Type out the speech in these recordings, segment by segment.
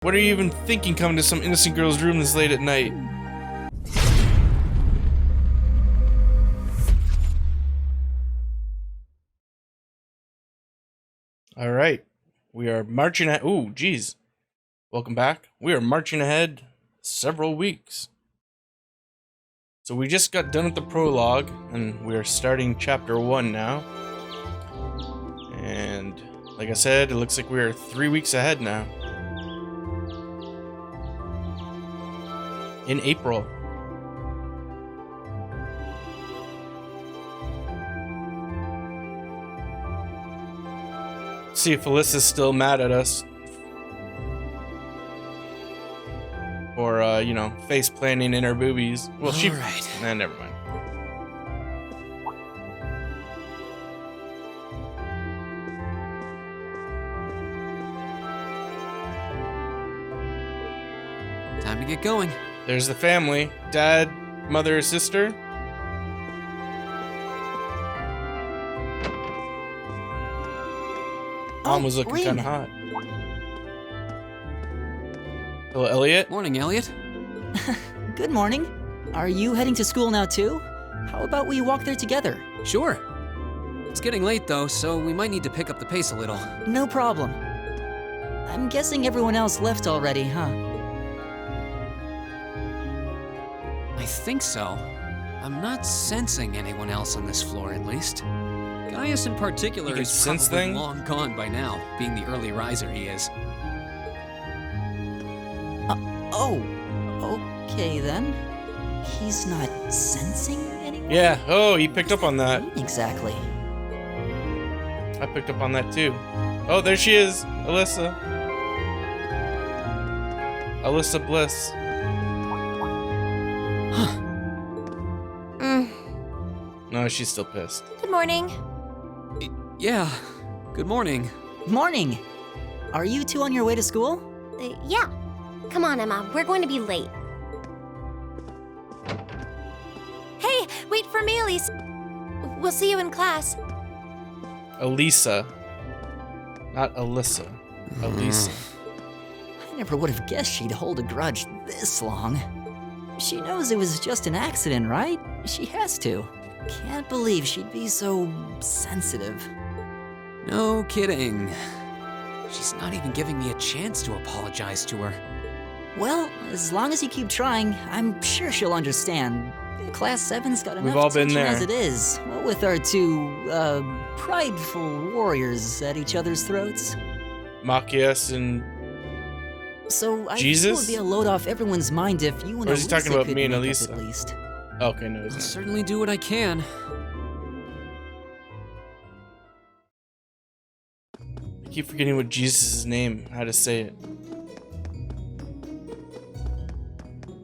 What are you even thinking coming to some innocent girl's room this late at night? Alright. We are marching ahead. Ooh, geez. Welcome back. We are marching ahead several weeks. So we just got done with the prologue, and we are starting chapter 1 now. And like I said, it looks like we are 3 weeks ahead now. In April. See if Alisa's still mad at us. Or, you know, face planting in her boobies. Well, she. Right. Nah, never mind. Time to get going. There's the family. Dad, mother, sister. Mom was looking Rean. kind of hot. Hello, Elliot. Morning, Elliot. Good morning. Are you heading to school now too? How about we walk there together? Sure. It's getting late though, so we might need to pick up the pace a little. No problem. I'm guessing everyone else left already, huh? I think so. I'm not sensing anyone else on this floor, at least. Gaius in particular You can is sense probably things? long gone by now, being the early riser he is. Oh, okay then. He's not sensing anyone? Yeah. Oh, he picked up on that. Exactly. I picked up on that too. Oh, there she is. Alisa. Alisa Bliss. No, she's still pissed. Good morning. Yeah, good morning. Morning. Are you two on your way to school? Yeah. Come on, Emma. We're going to be late. Hey, wait for me, Alisa. We'll see you in class. Alisa. Not Alyssa. Alisa. I never would have guessed she'd hold a grudge this long. She knows it was just an accident, right? She has to. Can't believe she'd be so sensitive. No kidding. She's not even giving me a chance to apologize to her. Well, as long as you keep trying, I'm sure she'll understand. Class 7's got enough We've all been tension there. as it is. What with our two, prideful warriors at each other's throats. Machias and... So I Jesus? think it would be a load off everyone's mind if you and Or is he Alisa talking about could me and make up Alisa? at least. Okay, no, I'll he's not. certainly do what I can. I keep forgetting what Jesus' name, how to say it.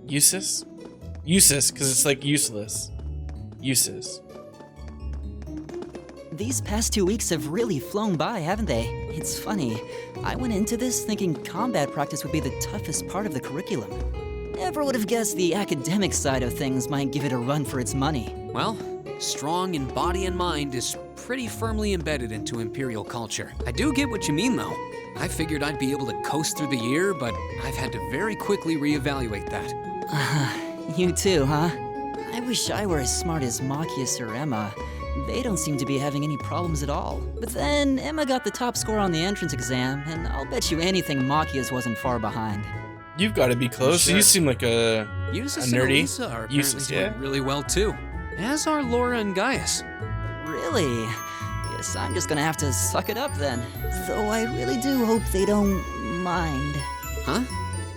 Usus? Usus, because it's like useless. Usus. These past 2 weeks have really flown by, haven't they? It's funny. I went into this thinking combat practice would be the toughest part of the curriculum. Never would have guessed the academic side of things might give it a run for its money. Well, strong in body and mind is pretty firmly embedded into Imperial culture. I do get what you mean, though. I figured I'd be able to coast through the year, but I've had to very quickly reevaluate that. You too, huh? I wish I were as smart as Machias or Emma. They don't seem to be having any problems at all. But then Emma got the top score on the entrance exam, and I'll bet you anything Machias wasn't far behind. You've got to be close. Sure. You seem like a Eustace nerdy. and Alisa are apparently Eustace, doing yeah. really well, too. As are Laura and Gaius. Really? Guess I'm just gonna have to suck it up then. Though I really do hope they don't mind. Huh?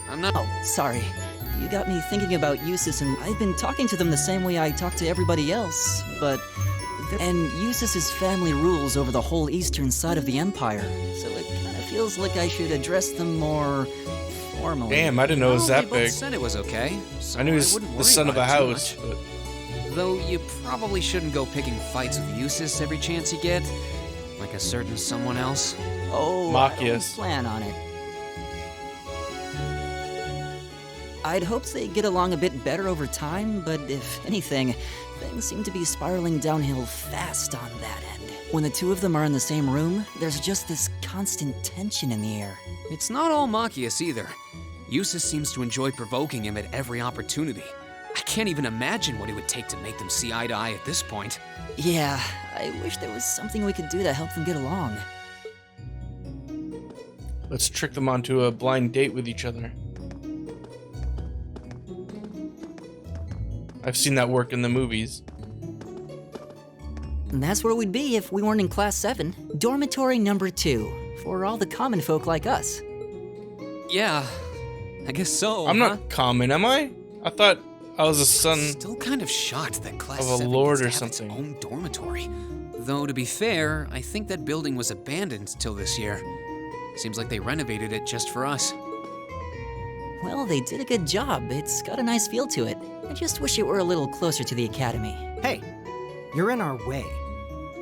I'm not... Oh, sorry. You got me thinking about Eustace, and I've been talking to them the same way I talk to everybody else, but... And Eustace's family rules over the whole eastern side of the Empire, so it kind of feels like I should address them more formally. Damn, I didn't know it was Well, that they both big. said it was okay, so I knew he was wouldn't the worry son of a about it too house, much. but Though you probably shouldn't go picking fights with Eustace every chance you get, like a certain someone else. Oh, I don't Machias. plan on it. I'd hoped they'd get along a bit better over time, but if anything, things seem to be spiraling downhill fast on that end. When the two of them are in the same room, there's just this constant tension in the air. It's not all Machias either. Eustace seems to enjoy provoking him at every opportunity. I can't even imagine what it would take to make them see eye to eye at this point. Yeah, I wish there was something we could do to help them get along. Let's trick them onto a blind date with each other. I've seen that work in the movies. And that's where we'd be if we weren't in Class 7. Dormitory number 2, for all the common folk like us. Yeah, I guess so. I'm not common, am I? I thought I was a son. Still kind of shocked that Class of a 7 lord gets or to have something. its own dormitory. Though, to be fair, I think that building was abandoned till this year. Seems like they renovated it just for us. Well, they did a good job. It's got a nice feel to it. I just wish it were a little closer to the academy. Hey, you're in our way.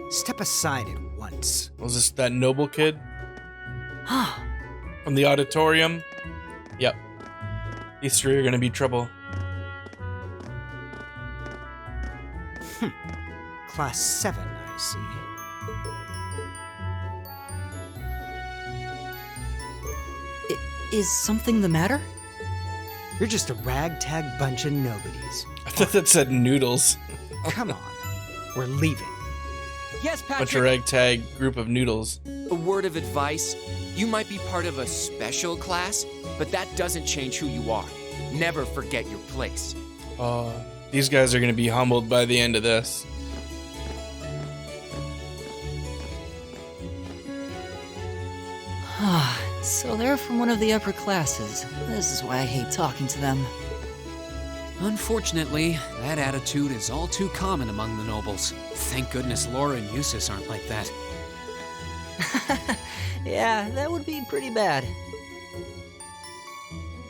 Step aside at once. Was this that noble kid? From the auditorium? Yep. These three are gonna be trouble. Class 7, I see. Is something the matter? You're just a ragtag bunch of nobodies. I thought that said noodles. Come on, we're leaving. Yes, Bunch of Patrick. ragtag group of noodles. A word of advice. You might be part of a special class, but that doesn't change who you are. Never forget your place. These guys are gonna be humbled by the end of this. So they're from one of the upper classes. This is why I hate talking to them. Unfortunately, that attitude is all too common among the nobles. Thank goodness Laura and Eustace aren't like that. Yeah, that would be pretty bad.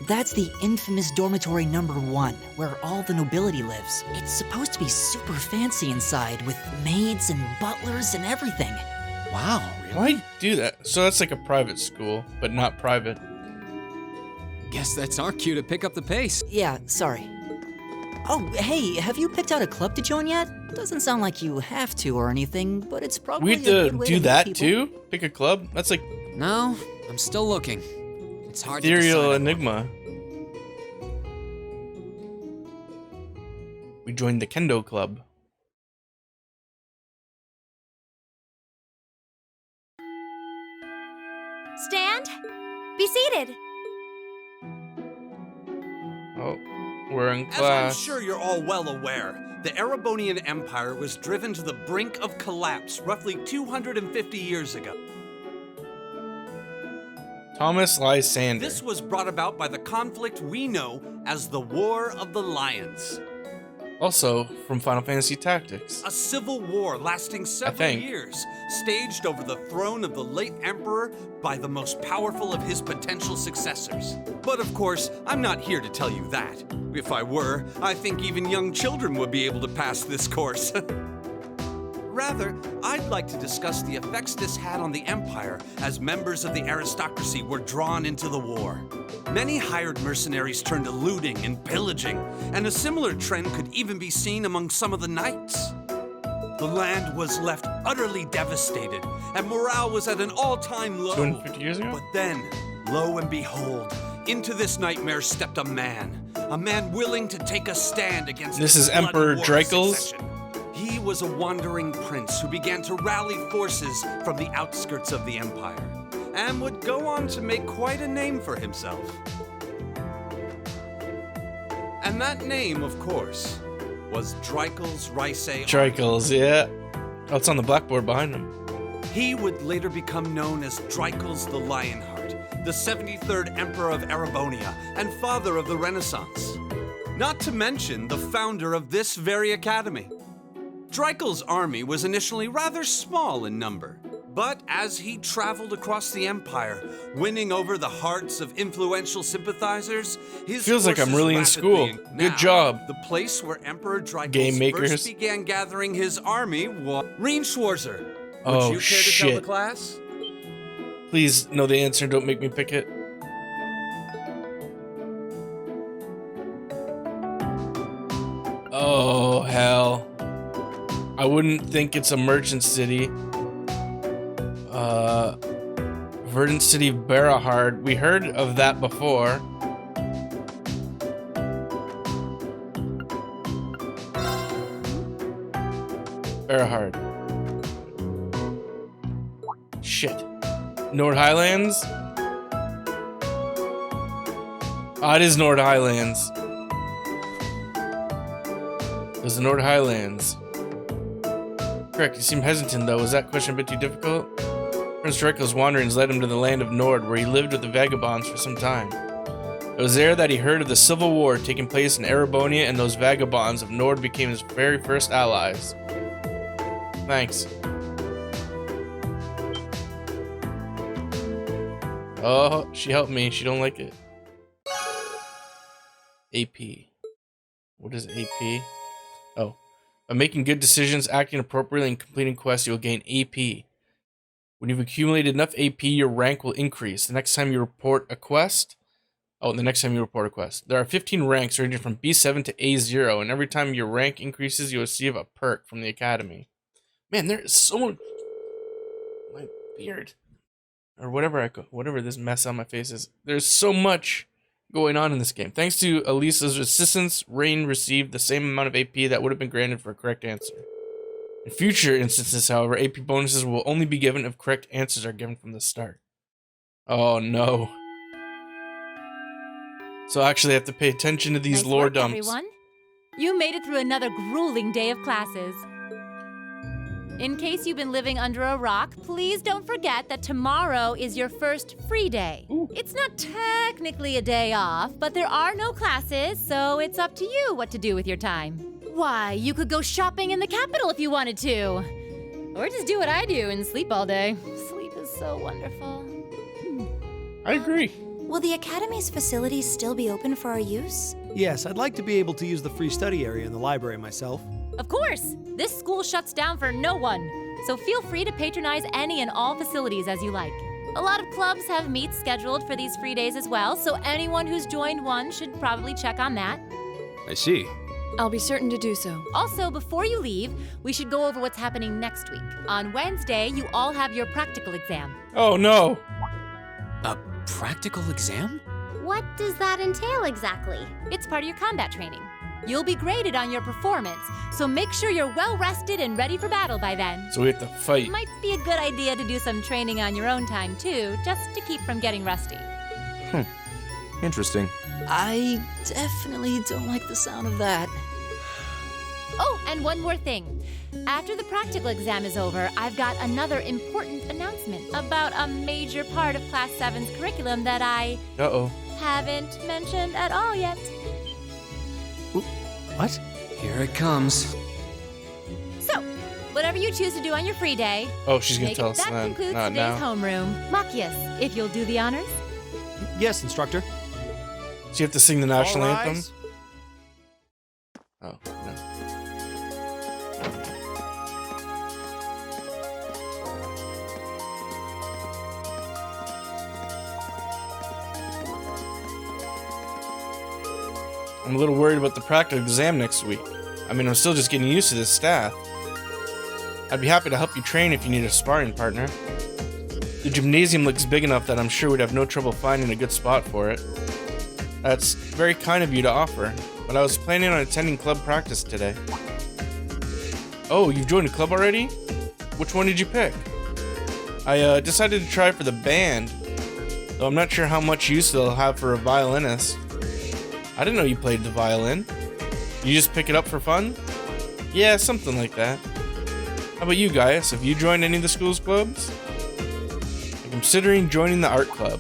That's the infamous dormitory number 1, where all the nobility lives. It's supposed to be super fancy inside, with maids and butlers and everything. Wow, really? Why do that? So that's like a private school, but not private. Guess that's our cue to pick up the pace. Yeah, sorry. Oh, hey, have you picked out a club to join yet? Doesn't sound like you have to or anything, but it's probably We a have good to way do meet that people. too? Pick a club? That's like No, I'm still looking. It's hard to ethereal decide. enigma. We joined the Kendo Club. Stand. Be seated. Oh, we're in As I'm class. sure you're all well aware, the Erebonian Empire was driven to the brink of collapse roughly 250 years ago. Thomas Lysander. This was brought about by the conflict we know as the War of the Lions. Also from Final Fantasy Tactics. A civil war lasting several think. years, staged over the throne of the late emperor by the most powerful of his potential successors. But of course, I'm not here to tell you that. If I were, I think even young children would be able to pass this course. Rather, I'd like to discuss the effects this had on the Empire as members of the aristocracy were drawn into the war. Many hired mercenaries turned to looting and pillaging, and a similar trend could even be seen among some of the knights. The land was left utterly devastated, and morale was at an all-time low. 250 years ago? But then, lo and behold, into this nightmare stepped a man willing to take a stand against This is bloody Emperor war of Dreikels? succession. He was a wandering prince who began to rally forces from the outskirts of the empire, and would go on to make quite a name for himself. And that name, of course, was Dreikels Rysei. Dreikels, yeah. Oh, it's on the blackboard behind him. He would later become known as Dreikels the Lionheart, the 73rd Emperor of Erebonia, and father of the Renaissance. Not to mention the founder of this very academy. Dreikels' army was initially rather small in number, but as he traveled across the empire, winning over the hearts of influential sympathizers, his Feels like I'm forces really in rapidly school. increased. Good Now, job. The place where Emperor Dreikels Game makers. first began gathering his army was Rean Schwarzer. Would Oh, you care to tell the shit. class? Please know the answer, don't make me pick it. Oh, hell. I wouldn't think it's a merchant city. Verdant City of Barahard. We heard of that before. Barahard. Shit. Nord Highlands? Ah, it is Nord Highlands. It was the Nord Highlands. Correct, you seem hesitant though. Was that question a bit too difficult? Prince Draco's wanderings led him to the land of Nord, where he lived with the vagabonds for some time. It was there that he heard of the civil war taking place in Erebonia, and those vagabonds of Nord became his very first allies. Thanks. Oh, she helped me. She don't like it. AP. What is AP? Oh. By making good decisions, acting appropriately, and completing quests, you'll gain AP. When you've accumulated enough AP, your rank will increase. The next time you report a quest... There are 15 ranks ranging from B7 to A0, and every time your rank increases, you'll receive a perk from the academy. Man, there is so much... My beard. Or whatever this mess on my face is. There's so much going on in this game. Thanks to Alisa's assistance, Rean received the same amount of AP that would have been granted for a correct answer. In future instances, however, AP bonuses will only be given if correct answers are given from the start. Oh no. So I actually have to pay attention to these Nice lore work, dumps. Everyone. You made it through another grueling day of classes. In case you've been living under a rock, please don't forget that tomorrow is your first free day. Ooh. It's not technically a day off, but there are no classes, so it's up to you what to do with your time. Why, you could go shopping in the capital if you wanted to. Or just do what I do and sleep all day. Sleep is so wonderful. I agree. Will the Academy's facilities still be open for our use? Yes, I'd like to be able to use the free study area in the library myself. Of course! This school shuts down for no one, so feel free to patronize any and all facilities as you like. A lot of clubs have meets scheduled for these free days as well, so anyone who's joined one should probably check on that. I see. I'll be certain to do so. Also, before you leave, we should go over what's happening next week. On Wednesday, you all have your practical exam. Oh no. A practical exam? What does that entail exactly? It's part of your combat training. You'll be graded on your performance, so make sure you're well rested and ready for battle by then. So we have to fight. Might be a good idea to do some training on your own time too, just to keep from getting rusty. Interesting. I definitely don't like the sound of that. Oh, and one more thing. After the practical exam is over, I've got another important announcement about a major part of Class VII's curriculum that I Uh-oh. haven't mentioned at all yet. What? Here it comes. So, whatever you choose to do on your free day, Oh, she's gonna make tell it us that then. concludes Not today's now. homeroom. Machias, if you'll do the honors. Yes, instructor. So you have to sing the national All anthem? rise. Oh, no. I'm a little worried about the practical exam next week. I mean, I'm still just getting used to this staff. I'd be happy to help you train if you need a sparring partner. The gymnasium looks big enough that I'm sure we'd have no trouble finding a good spot for it. That's very kind of you to offer, but I was planning on attending club practice today. Oh, you've joined a club already? Which one did you pick? I decided to try for the band, though I'm not sure how much use they'll have for a violinist. I didn't know you played the violin. You just pick it up for fun? Yeah, something like that. How about you, Gaius? Have you joined any of the school's clubs? I'm considering joining the art club.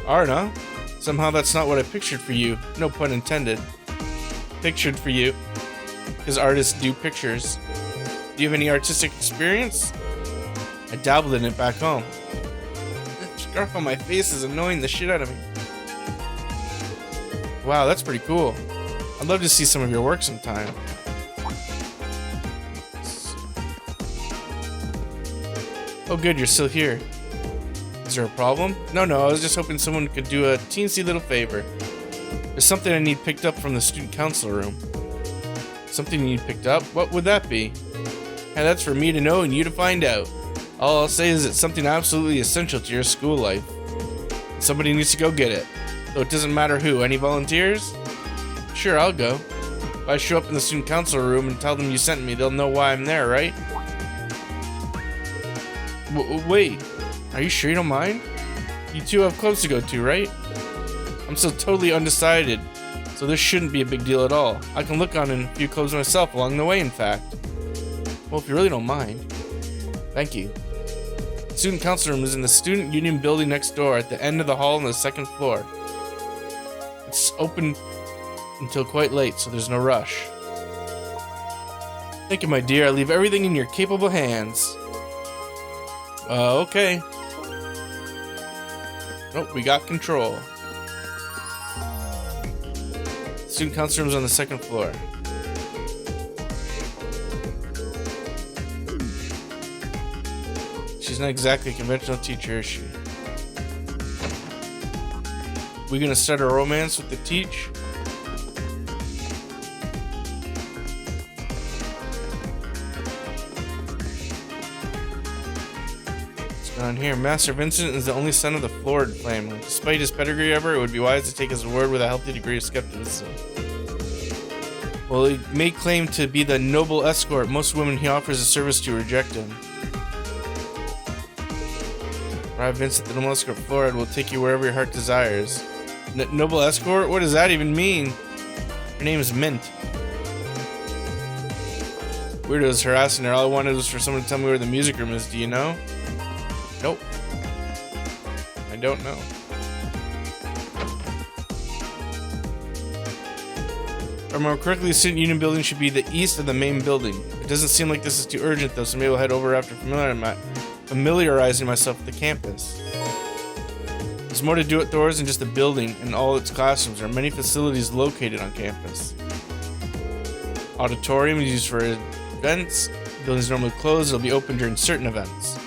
Art, huh? Somehow that's not what I pictured for you. No pun intended. Pictured for you. Because artists do pictures. Do you have any artistic experience? I dabbled in it back home. The scarf on my face is annoying the shit out of me. Wow, that's pretty cool. I'd love to see some of your work sometime. Oh good, you're still here. Is there a problem? No, I was just hoping someone could do a teensy little favor. There's something I need picked up from the student council room. Something you picked up? What would that be? Hey, that's for me to know and you to find out. All I'll say is it's something absolutely essential to your school life. Somebody needs to go get it. Though it doesn't matter who. Any volunteers? Sure, I'll go. If I show up in the student council room and tell them you sent me, they'll know why I'm there, right? Wait. Are you sure you don't mind? You two have clubs to go to, right? I'm still totally undecided, so this shouldn't be a big deal at all. I can look on in a few clubs myself along the way, in fact. Well, if you really don't mind. Thank you. The student council room is in the student union building next door at the end of the hall on the second floor. It's open until quite late, so there's no rush. Thank you, my dear. I leave everything in your capable hands. Okay. Nope, we got control. Student council room's on the second floor. She's not exactly a conventional teacher, is she? We gonna start a romance with the teach? What's going on here? Master Vincent is the only son of the Florid family. Despite his pedigree, it would be wise to take his word with a healthy degree of skepticism. While he may claim to be the noble escort, most women he offers a service to reject him. Arrive Vincent, the noble escort Florid will take you wherever your heart desires. Noble escort? What does that even mean? Her name is Mint. Weirdos harassing her. All I wanted was for someone to tell me where the music room is. Do you know? Nope. I don't know. If I remember correctly, the student union building should be the east of the main building. It doesn't seem like this is too urgent though, so maybe we'll head over after familiarizing myself with the campus. There's more to do outdoors than just the building and all its classrooms. There are many facilities located on campus. Auditorium is used for events. The building is normally closed. It'll be open during certain events.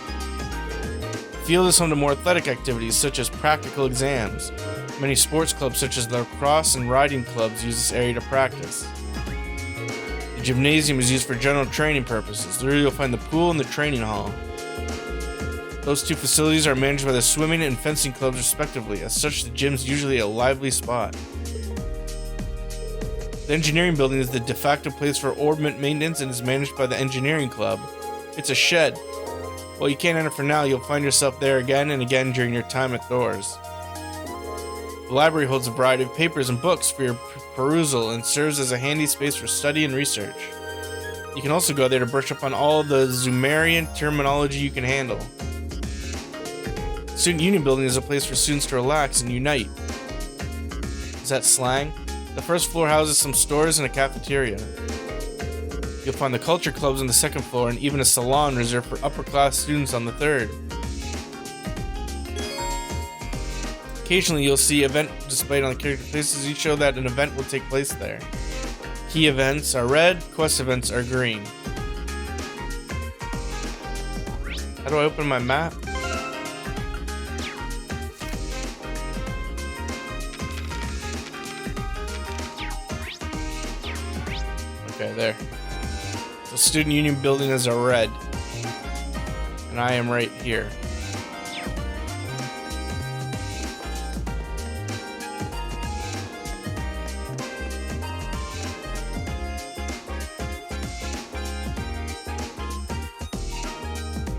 Field is home to more athletic activities such as practical exams. Many sports clubs such as lacrosse and riding clubs use this area to practice. The gymnasium is used for general training purposes. There you'll find the pool and the training hall. Those two facilities are managed by the swimming and fencing clubs respectively. As such, the gym is usually a lively spot. The engineering building is the de facto place for orbment maintenance and is managed by the engineering club. It's a shed. While you can't enter for now, you'll find yourself there again and again during your time outdoors. The library holds a variety of papers and books for your perusal and serves as a handy space for study and research. You can also go there to brush up on all the Zumerian terminology you can handle. Student Union Building is a place for students to relax and unite. Is that slang? The first floor houses some stores and a cafeteria. You'll find the culture clubs on the second floor and even a salon reserved for upper-class students on the third. Occasionally you'll see event displayed on the character faces. Each show that an event will take place there. Key events are red, quest events are green. How do I open my map? Okay, there. The student union building is a red. And I am right here.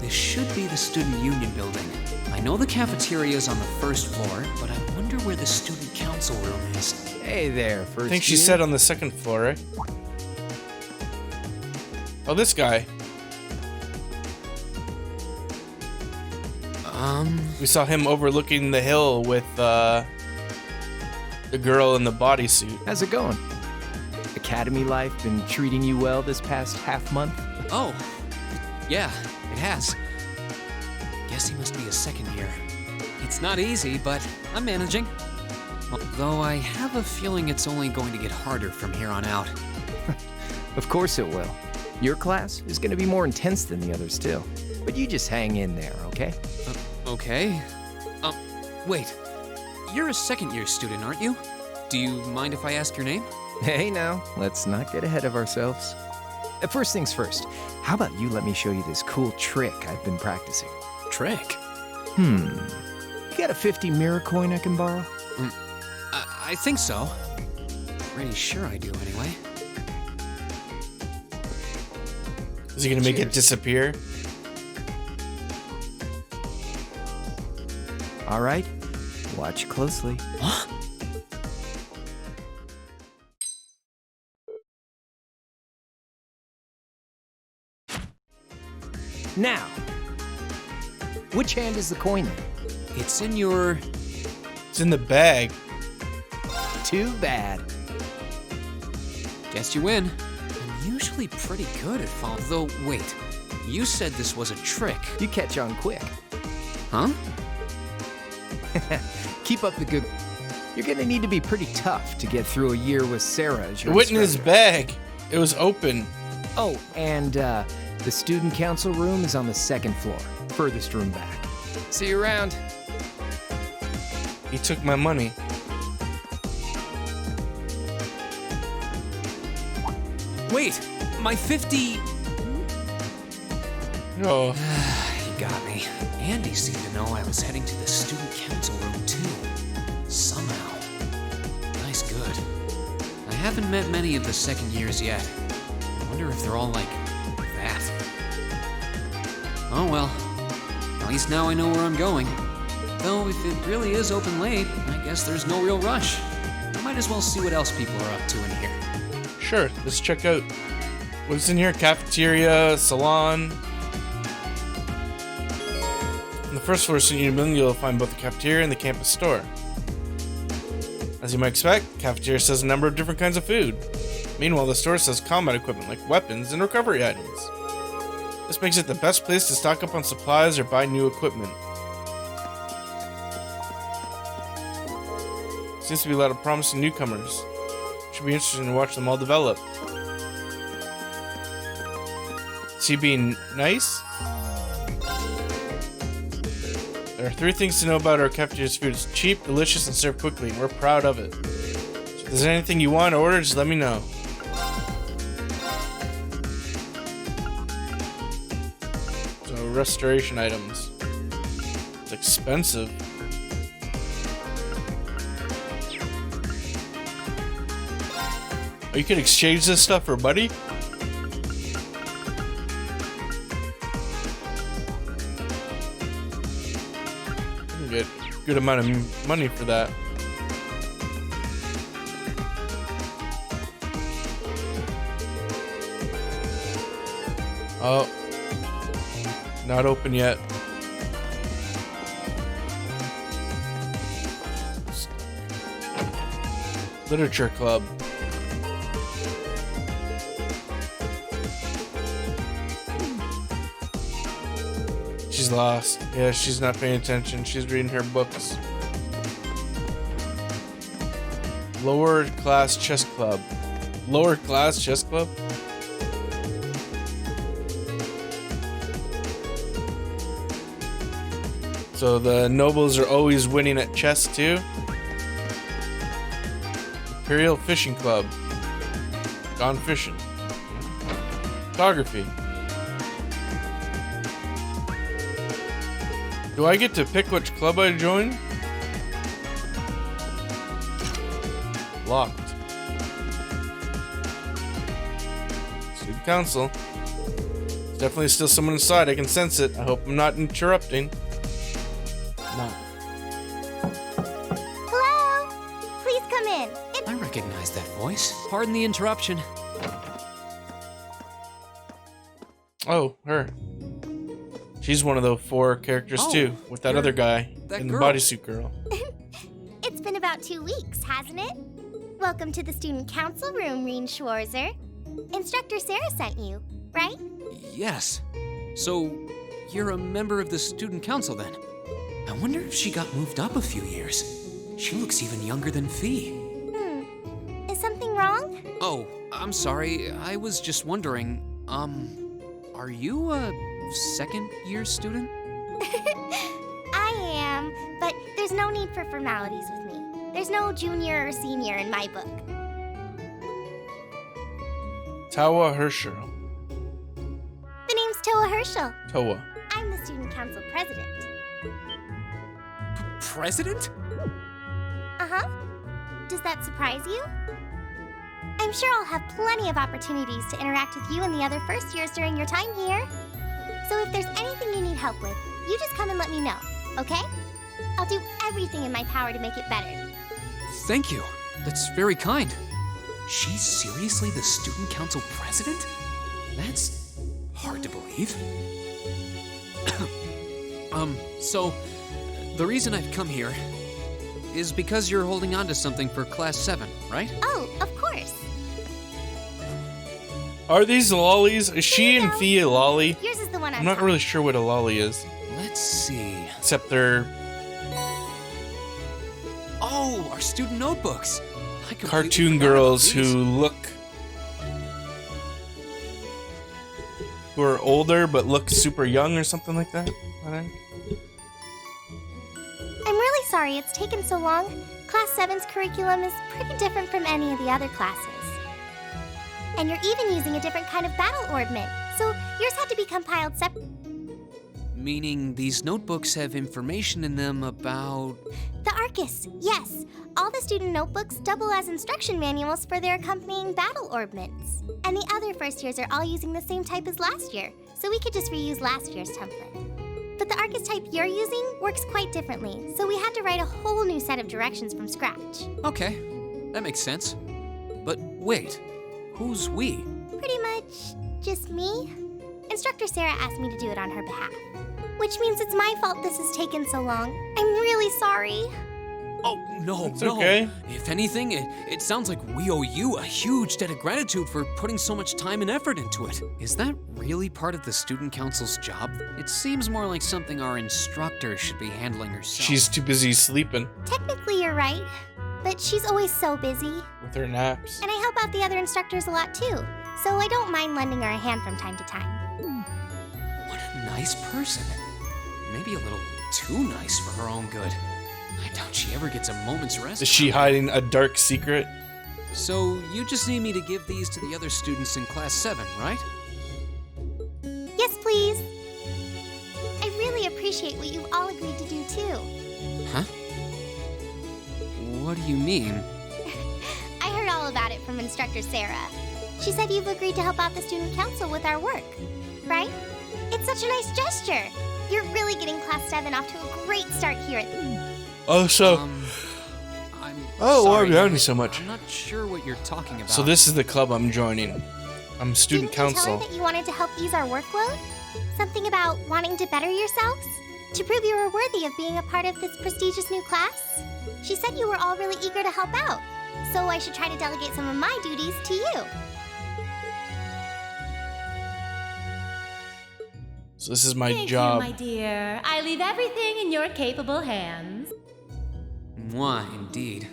This should be the student union building. I know the cafeteria is on the first floor, but I wonder where the student council room is. Hey there, first I think she said on the second floor, right? Oh, this guy. We saw him overlooking the hill with the girl in the bodysuit. How's it going? Academy life been treating you well this past half month? Oh, yeah, it has. Guess he must be a second year. It's not easy, but I'm managing. Although I have a feeling it's only going to get harder from here on out. Of course it will. Your class is going to be more intense than the others too. But you just hang in there, okay? Okay. Wait. You're a second year student, aren't you? Do you mind if I ask your name? Hey now, let's not get ahead of ourselves. First things first, how about you let me show you this cool trick I've been practicing? Trick? You got a 50 mirror coin I can borrow? I think so. Pretty sure I do, anyway. Is he gonna make it Cheers. disappear? All right, watch closely. Now, which hand is the coin in? It's in your... It's in the bag. Too bad. Guess you win. I'm usually pretty good at following... Though, wait. You said this was a trick. You catch on quick. Huh? Keep up the good... You're gonna need to be pretty tough to get through a year with Sarah as your It went in his instructor. bag. It was open. Oh, and the student council room is on the 2nd floor. Furthest room back. See you around. He took my money. Wait! My 50... Oh, He got me. Andy seemed to know I was heading to the student council room, too. Somehow. Nice good. I haven't met many of the second years yet. I wonder if they're all like that. Oh well. At least now I know where I'm going. Though if it really is open late, I guess there's no real rush. I might as well see what else people are up to in here. sure. Let's check out what's in here. Cafeteria, salon. On the first floor of Sentient building, you'll find both the cafeteria and the campus store. As you might expect, the cafeteria sells a number of different kinds of food. Meanwhile, the store sells combat equipment like weapons and recovery items. This makes it the best place to stock up on supplies or buy new equipment. Seems to be a lot of promising newcomers. Should be interesting to watch them all develop. Is he being nice? There are 3 things to know about our cafeteria's food. It's cheap, delicious, and served quickly, and we're proud of it. So if there's anything you want to order, just let me know. So, restoration items. It's expensive. Oh, you can exchange this stuff for money? Get a good amount of money for that. Oh, not open yet. Literature club. She's lost. Yeah, she's not paying attention. She's reading her books. Lower class chess club. Lower class chess club? So the nobles are always winning at chess too? Imperial Fishing Club. Gone fishing. Photography. Do I get to pick which club I join? Locked. Student council. There's definitely still someone inside. I can sense it. I hope I'm not interrupting. No. Hello? Please come in. I recognize that voice. Pardon the interruption. Oh, her. She's one of the 4 characters too, with that other guy that in the girl. bodysuit girl. It's been about 2 weeks, hasn't it? Welcome to the student council room, Rean Schwarzer. Instructor Sarah sent you, right? Yes. So, you're a member of the student council then? I wonder if she got moved up a few years. She looks even younger than Fee. Is something wrong? Oh, I'm sorry. I was just wondering, are you a second-year student? I am, but there's no need for formalities with me. There's no junior or senior in my book. Tawa Herschel. The name's Toa Herschel. Toa. I'm the student council president. President? Uh-huh. Does that surprise you? I'm sure I'll have plenty of opportunities to interact with you and the other first years during your time here. So if there's anything you need help with, you just come and let me know, okay? I'll do everything in my power to make it better. Thank you. That's very kind. She's seriously the student council president? That's hard to believe. So, the reason I've come here is because you're holding on to something for Class VII, right? Oh, of course. Are these lollies? Is she and Fee a lolly? Yours is the one I'm not really sure what a lolly is. Let's see. Except they're Oh, our student notebooks. I completely cartoon forgot about girls these. who are older but look super young or something like that. I think. I'm really sorry it's taken so long. Class 7's curriculum is pretty different from any of the other classes. And you're even using a different kind of battle orbment, so yours had to be compiled separately. Meaning these notebooks have information in them about... The Arcus, yes. All the student notebooks double as instruction manuals for their accompanying battle orbments. And the other first years are all using the same type as last year, so we could just reuse last year's template. But the Arcus type you're using works quite differently, so we had to write a whole new set of directions from scratch. Okay, that makes sense. But wait, who's we? Pretty much just me. Instructor Sarah asked me to do it on her behalf. Which means it's my fault this has taken so long. I'm really sorry. Oh, no, It's no. okay. If anything, it sounds like we owe you a huge debt of gratitude for putting so much time and effort into it. Is that really part of the student council's job? It seems more like something our instructor should be handling herself. She's too busy sleeping Technically, you're right. But she's always so busy. with her naps. And I help out the other instructors a lot too. So I don't mind lending her a hand from time to time. What a nice person. Maybe a little too nice for her own good. I doubt she ever gets a moment's rest. Is she hiding a dark secret? So you just need me to give these to the other students in Class 7, right? Yes, please. I really appreciate what you've all agreed to do too. Huh? What do you mean? I heard all about it from Instructor Sarah. She said you've agreed to help out the student council with our work, right? It's such a nice gesture. You're really getting Class 7 off to a great start here at Oh, so. I'm Oh, why are sorry, you behind me so much? I'm not sure what you're talking about. So this is the club I'm joining. I'm student Didn't you tell council. her that you wanted to help ease our workload? Something about wanting to better yourselves? To prove you were worthy of being a part of this prestigious new class? She said you were all really eager to help out, so I should try to delegate some of my duties to you. So this is my Thank job. you, my dear. I leave everything in your capable hands. Mwah, indeed.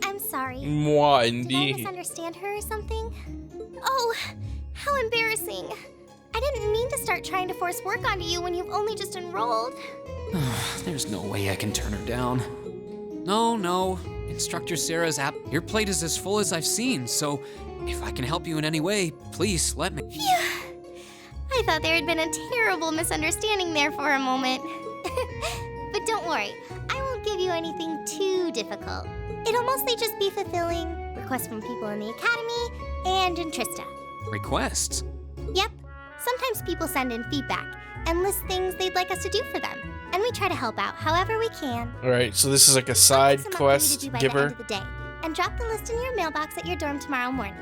I'm sorry. Moi, Did I indeed. misunderstand her or something? Oh, how embarrassing. I didn't mean to start trying to force work onto you when you've only just enrolled. There's no way I can turn her down. No. Instructor Sarah's app. Your plate is as full as I've seen, so if I can help you in any way, please let me. Phew. I thought there had been a terrible misunderstanding there for a moment. But don't worry, I won't give you anything too difficult. It'll mostly just be fulfilling requests from people in the academy and in Trista. Requests? Yep. Sometimes people send in feedback and list things they'd like us to do for them, and we try to help out however we can. Alright, so this is like a I'll side pick some up for you to quest do by the giver. end of the day, and drop the list in your mailbox at your dorm tomorrow morning.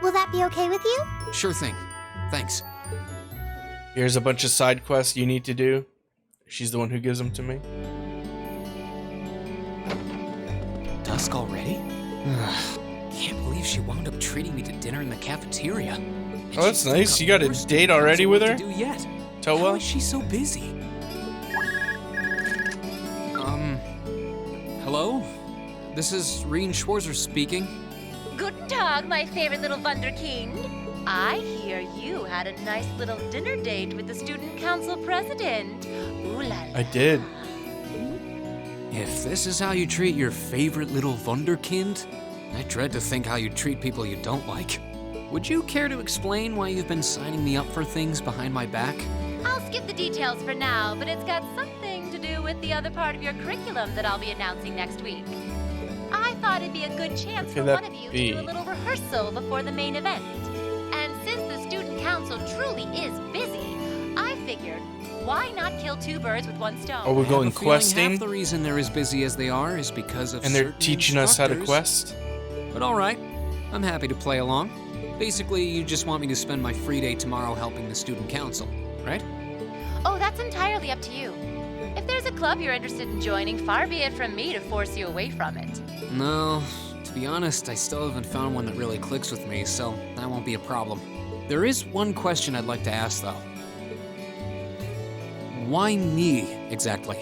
Will that be okay with you? Sure thing. Thanks. Here's a bunch of side quests you need to do. She's the one who gives them to me. Dusk already? Can't believe she wound up treating me to dinner in the cafeteria. And Oh, that's she's still nice. You got a more date student already council with work her? to do yet. How Toa? is she so busy? Hello? This is Rean Schwarzer speaking. Guten Tag, my favorite little Wunderkind. I hear you had a nice little dinner date with the student council president. Ooh la la. I did. If this is how you treat your favorite little wunderkind, I dread to think how you treat people you don't like. Would you care to explain why you've been signing me up for things behind my back? I'll skip the details for now, but it's got something to do with the other part of your curriculum that I'll be announcing next week. I thought it'd be a good chance for one of you to do a little rehearsal before the main event. And since the student council truly is busy, I figured, why not kill two birds with one stone? Are we going questing? Half the reason they're as busy as they are is because of And they're certain teaching us how to instructors. quest? But all right, I'm happy to play along. Basically, you just want me to spend my free day tomorrow helping the student council, right? Oh, that's entirely up to you. If there's a club you're interested in joining, far be it from me to force you away from it. No, to be honest, I still haven't found one that really clicks with me, so that won't be a problem. There is one question I'd like to ask, though. Why me, exactly?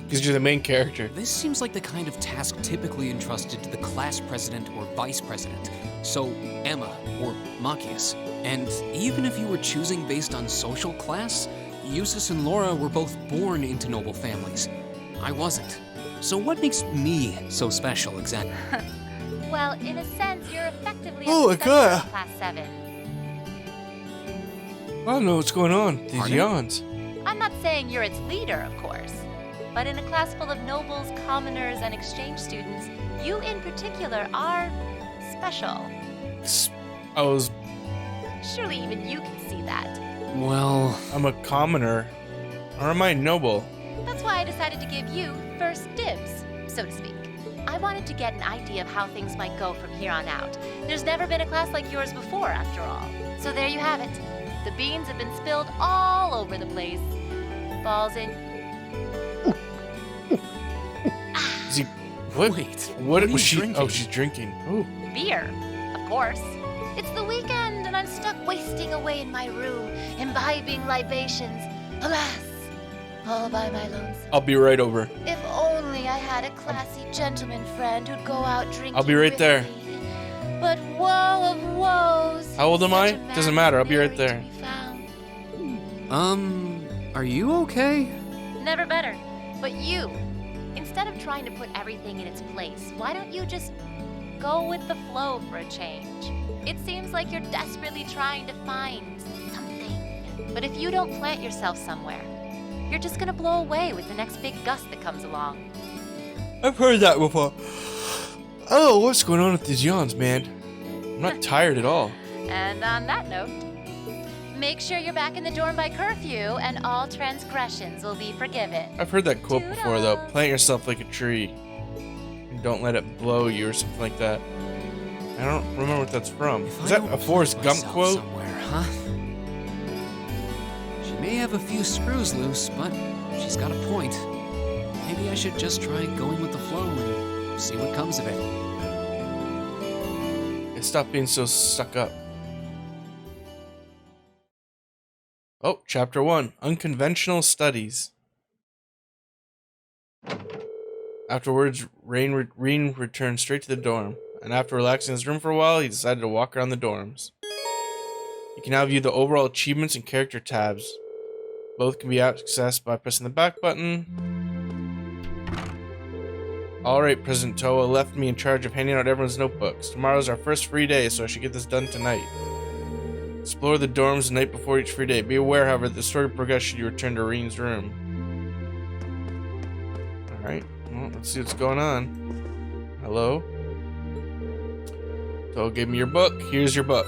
Because you're the main character. This seems like the kind of task typically entrusted to the class president or vice president. So, Emma or Machias. And even if you were choosing based on social class, Eustace and Laura were both born into noble families. I wasn't. So what makes me so special, exactly? Well, in a sense, you're effectively Oh, a my God. Class 7. I don't know what's going on. These Pardon? yawns. I'm not saying you're its leader, of course. But in a class full of nobles, commoners, and exchange students, you in particular are special. I was... Surely even you can see that. Well, I'm a commoner. Or am I noble? That's why I decided to give you first dibs, so to speak. I wanted to get an idea of how things might go from here on out. There's never been a class like yours before, after all. So there you have it. The beans have been spilled all over the place. Balls in... Is he... What? Wait, What are you was she... drinking? Oh, she's drinking. Ooh. Beer, of course. It's the weekend, and I'm stuck wasting away in my room, imbibing libations. Alas, all by my lonesome. I'll be right over. If only I had a classy gentleman friend who'd go out drinking. I'll be right with there. me. But woe of woes. How old am such I? a man Doesn't matter. I'll be right nary there. to be found. are you okay? Never better. But you, instead of trying to put everything in its place, why don't you just go with the flow for a change? It seems like you're desperately trying to find something. But if you don't plant yourself somewhere, you're just gonna blow away with the next big gust that comes along. I've heard that before. Oh, what's going on with these yawns, man? I'm not tired at all. And on that note, make sure you're back in the dorm by curfew and all transgressions will be forgiven. I've heard that quote before, though. Toodles. Plant yourself like a tree. And don't let it blow you or something like that. I don't remember what that's from. If Is I that don't a Forrest plant Gump myself quote? Somewhere, huh? She may have a few screws loose, but she's got a point. Maybe I should just try going with the flow and see what comes of it. Hey, stop being so stuck up. Oh, Chapter 1. Unconventional Studies. Afterwards, Rean returned straight to the dorm, and after relaxing in his room for a while, he decided to walk around the dorms. You can now view the overall achievements and character tabs. Both can be accessed by pressing the back button. Alright, President Toa left me in charge of handing out everyone's notebooks. Tomorrow's our first free day, so I should get this done tonight. Explore the dorms the night before each free day. Be aware, however, that the story progresses should you return to Rean's room. Alright, well, let's see what's going on. Hello? So give me your book. Here's your book.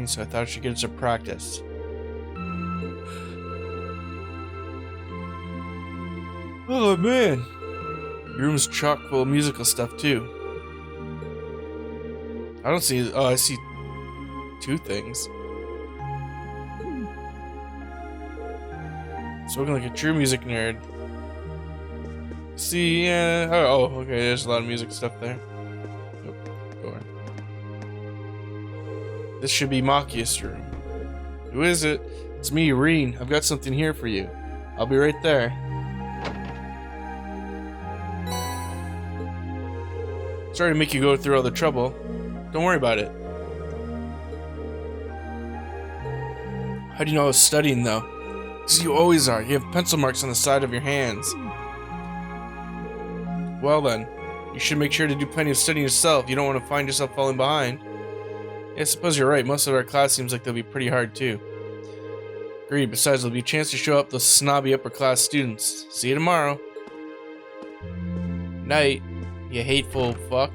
So I thought I should get some practice. Oh man! Your room's chock full of musical stuff too. I don't see. Oh, I see two things. Spoken like a true music nerd. See, yeah. Oh, okay. There's a lot of music stuff there. Nope. Door. This should be Machias' room. Who is it? It's me, Rean. I've got something here for you. I'll be right there. Sorry to make you go through all the trouble. Don't worry about it. How do you know I was studying, though? Because you always are. You have pencil marks on the side of your hands. Well then, you should make sure to do plenty of studying yourself. You don't want to find yourself falling behind. Yeah, I suppose you're right. Most of our class seems like they'll be pretty hard, too. Agreed. Besides, there'll be a chance to show up those snobby upper-class students. See you tomorrow. Night, you hateful fuck.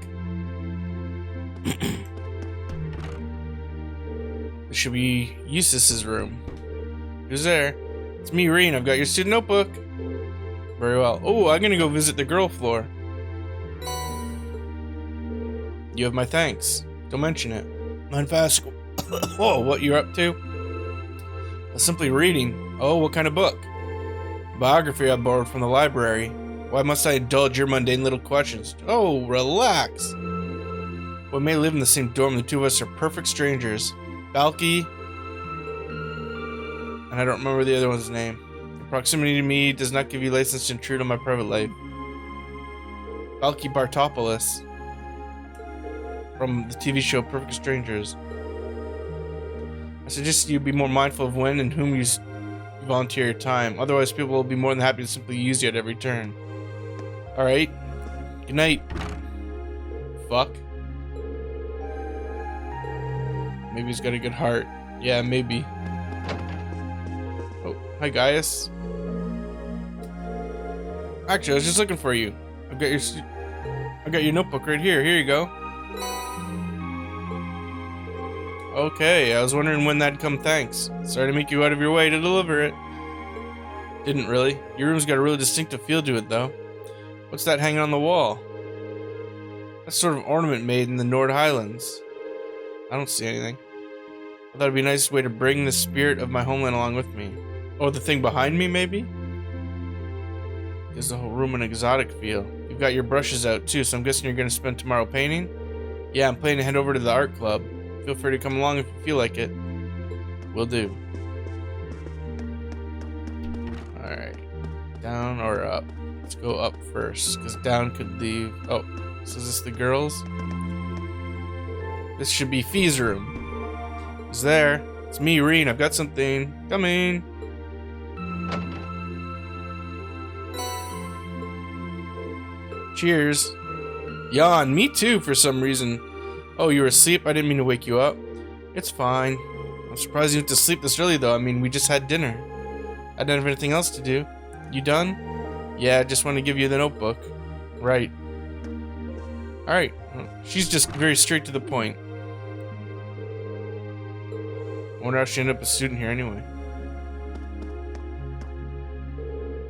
This should be Eustace's room. Who's there? It's me, Rean. I've got your student notebook. Very well. Oh, I'm gonna go visit the girl floor. You have my thanks. Don't mention it. Mind fast. Whoa, what you're up to? I'm simply reading. Oh, what kind of book? Biography I borrowed from the library. Why must I indulge your mundane little questions? Oh, relax. We may live in the same dorm. The two of us are perfect strangers. Balky, and I don't remember the other one's name. Your proximity to me does not give you license to intrude on my private life. Balky Bartopoulos from the TV show Perfect Strangers. I suggest you be more mindful of when and whom you volunteer your time. Otherwise, people will be more than happy to simply use you at every turn. Alright. Good night. Fuck. Maybe he's got a good heart. Yeah, maybe. Oh, hi Gaius. Actually, I was just looking for you. I've got your notebook right here. Here you go. Okay, I was wondering when that'd come. Thanks. Sorry to make you out of your way to deliver it. Didn't really. Your room's got a really distinctive feel to it, though. What's that hanging on the wall? That's sort of ornament made in the Nord Highlands. I don't see anything. I thought it'd be a nice way to bring the spirit of my homeland along with me. Oh, the thing behind me, maybe? Gives the whole room an exotic feel. You've got your brushes out, too, so I'm guessing you're going to spend tomorrow painting? Yeah, I'm planning to head over to the art club. Feel free to come along if you feel like it. Will do. Alright. Down or up? Let's go up first, because down could leave... Oh, so is this the girls? This should be Fee's room. He's there. It's me, Rean. I've got something. Coming. Cheers. Yawn. Me too, for some reason. Oh, you were asleep? I didn't mean to wake you up. It's fine. I'm surprised you went to sleep this early, though. I mean, we just had dinner. I didn't have anything else to do. You done? Yeah, I just wanted to give you the notebook. Right. Alright. She's just very straight to the point. I wonder how she ended up a student here anyway.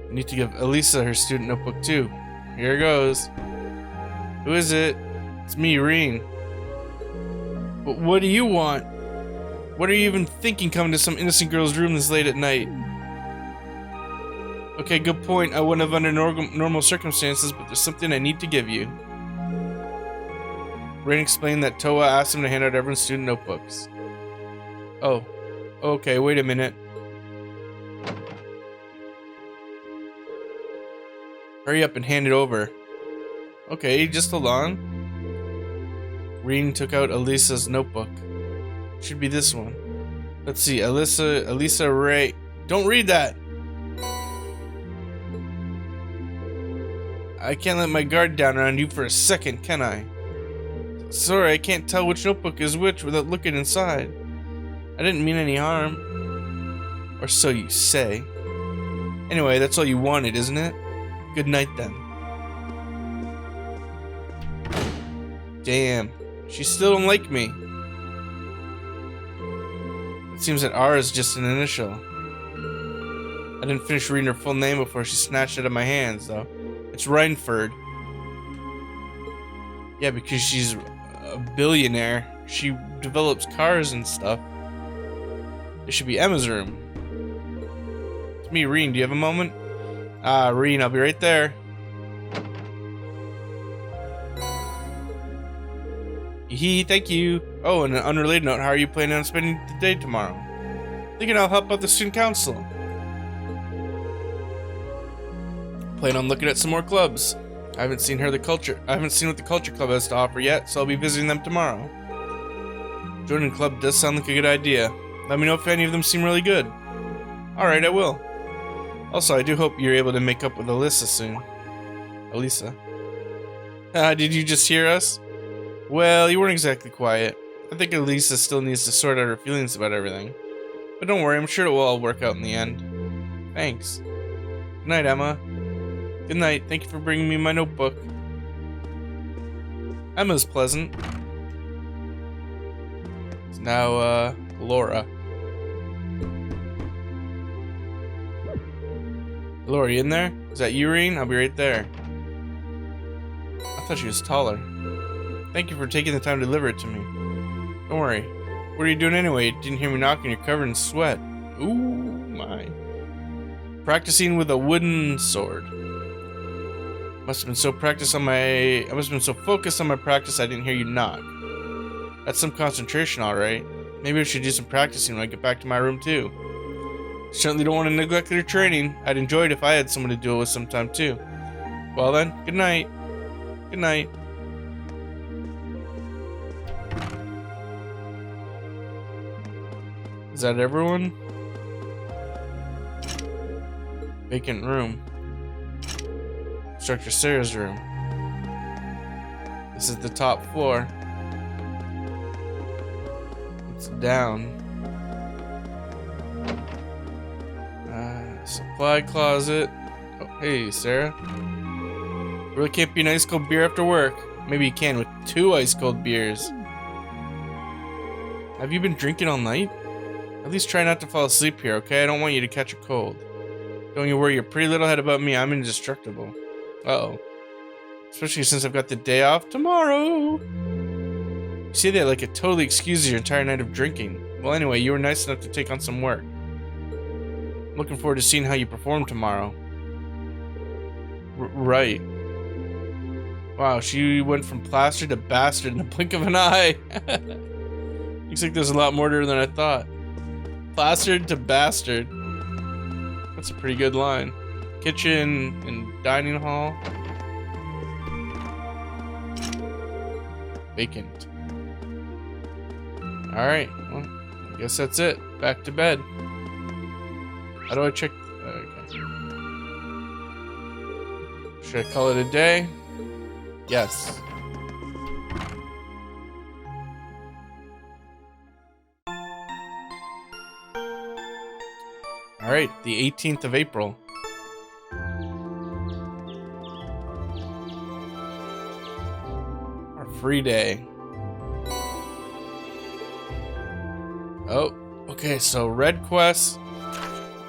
I need to give Alisa her student notebook too. Here goes. Who is it? It's me, Rean. But what do you want? What are you even thinking coming to some innocent girl's room this late at night? Okay, good point. I wouldn't have under normal circumstances, but there's something I need to give you. Rean explained that Toa asked him to hand out everyone's student notebooks. Oh. Okay, wait a minute. Hurry up and hand it over. Okay, just hold on. Rean took out Alisa's notebook. It should be this one. Let's see, Alisa Ray. Don't read that! I can't let my guard down around you for a second, can I? Sorry, I can't tell which notebook is which without looking inside. I didn't mean any harm. Or so you say. Anyway, that's all you wanted, isn't it? Good night, then. Damn. She still don't like me. It seems that R is just an initial. I didn't finish reading her full name before she snatched it out of my hands, though. It's Reinford. Yeah, because she's a billionaire. She develops cars and stuff. It should be Emma's room. It's me, Rean. Do you have a moment? Ah, Rean, I'll be right there. Thank you. Oh, and an unrelated note, how are you planning on spending the day tomorrow? Thinking I'll help out the student council. Plan on looking at some more clubs. I haven't seen what the culture club has to offer yet, so I'll be visiting them tomorrow. Joining a club does sound like a good idea. Let me know if any of them seem really good. Alright, I will. Also, I do hope you're able to make up with Alisa soon. Alisa. Did you just hear us? Well, you weren't exactly quiet. I think Alisa still needs to sort out her feelings about everything. But don't worry, I'm sure it will all work out in the end. Thanks. Good night, Emma. Good night. Thank you for bringing me my notebook. Emma's pleasant. It's now, Laura. Laura, you in there? Is that you, Rean? I'll be right there. I thought she was taller. Thank you for taking the time to deliver it to me. Don't worry. What are you doing anyway? You didn't hear me knocking, you're covered in sweat. Ooh, my. Practicing with a wooden sword. I must have been so focused on my practice I didn't hear you knock. That's some concentration, alright. Maybe I should do some practicing when I get back to my room too. Certainly don't want to neglect your training. I'd enjoy it if I had someone to do it with sometime too. Well then, good night. Good night. Is that everyone? Vacant room. Instructor Sarah's room. This is the top floor. It's down. Supply closet. Oh, hey, Sarah. Really can't be an ice cold beer after work. Maybe you can with 2 ice cold beers. Have you been drinking all night? At least try not to fall asleep here, okay? I don't want you to catch a cold. Don't you worry your pretty little head about me. I'm indestructible. Uh-oh. Especially since I've got the day off tomorrow. You say that like it totally excuses your entire night of drinking. Well, anyway, you were nice enough to take on some work. I'm looking forward to seeing how you perform tomorrow. Right. Wow, she went from plaster to bastard in the blink of an eye. Looks like there's a lot more to her than I thought. Plastered to bastard. That's a pretty good line. Kitchen and dining hall. Vacant. Alright, well, I guess that's it. Back to bed. How do I check? Okay. Should I call it a day? Yes. Alright, the 18th of April. Our free day. Oh, okay, so red quests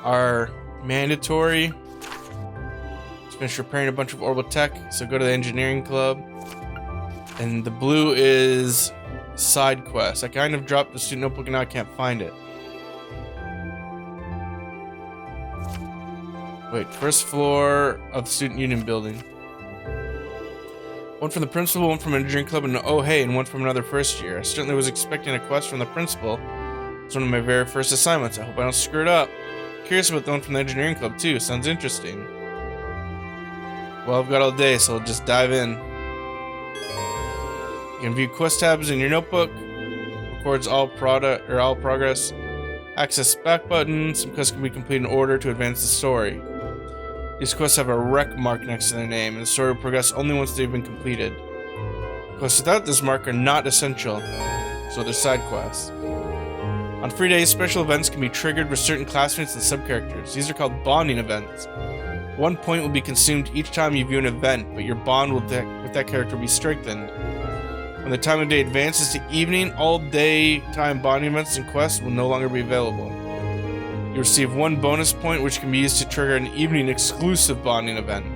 are mandatory. Just finished repairing a bunch of orbital tech, so go to the engineering club. And the blue is side quest. I kind of dropped the student notebook and now I can't find it. Wait, first floor of student union building. One from the principal, one from engineering club, and oh hey, and one from another first year. I certainly was expecting a quest from the principal. It's one of my very first assignments. I hope I don't screw it up. Curious about the one from the engineering club too. Sounds interesting. Well, I've got all day, so I'll just dive in. You can view quest tabs in your notebook. Records all progress. Access back button. Some quests can be completed in order to advance the story. These quests have a rec mark next to their name, and the story will progress only once they've been completed. Quests without this mark are not essential, so they're side quests. On free days, special events can be triggered with certain classmates and sub-characters. These are called bonding events. 1 point will be consumed each time you view an event, but your bond with that character will be strengthened. When the time of day advances to evening, all daytime bonding events and quests will no longer be available. You receive 1 bonus point, which can be used to trigger an evening exclusive bonding event.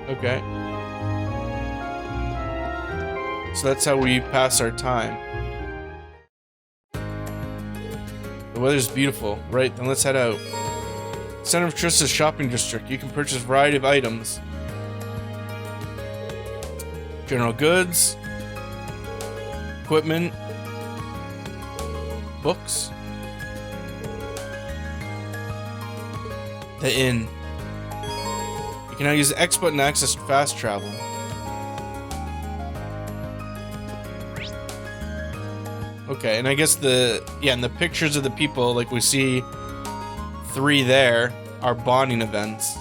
Okay. So that's how we pass our time. The weather's beautiful. Right, then let's head out. Center of Trista's shopping district. You can purchase a variety of items. General goods. Equipment. Books. The inn. You can now use the X button to access fast travel. Okay, and I guess in the pictures of the people, like we see 3 there, are bonding events.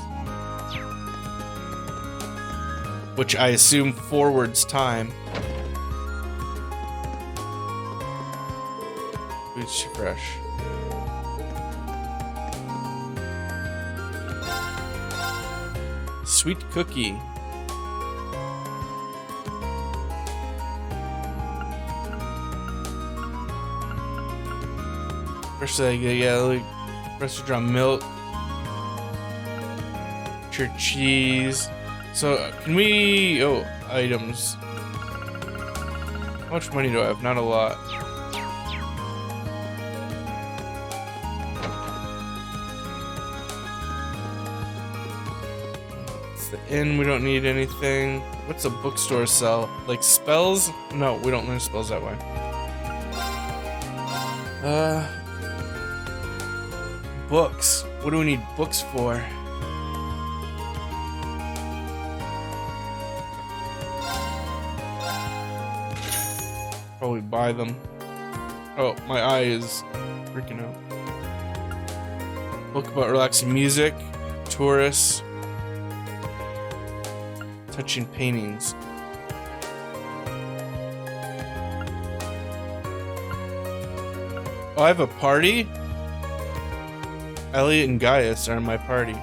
Which I assume forwards time. It's fresh. Sweet cookie. First, yeah, like restaurant milk, church cheese. So, can we... Oh, items. How much money do I have? Not a lot. It's the inn, we don't need anything. What's a bookstore sell? Like spells? No, we don't learn spells that way. Books. What do we need books for? Probably buy them. Oh, my eye is freaking out. Book about relaxing music, tourists, touching paintings. Oh, I have a party? Elliot and Gaius are in my party.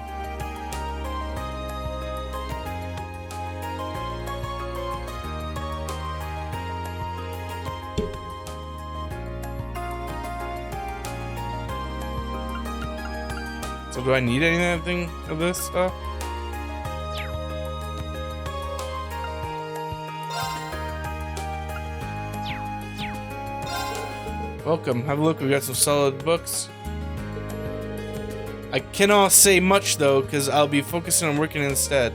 So do I need anything of this stuff? Welcome, have a look, we got some solid books. I cannot say much though, because I'll be focusing on working instead.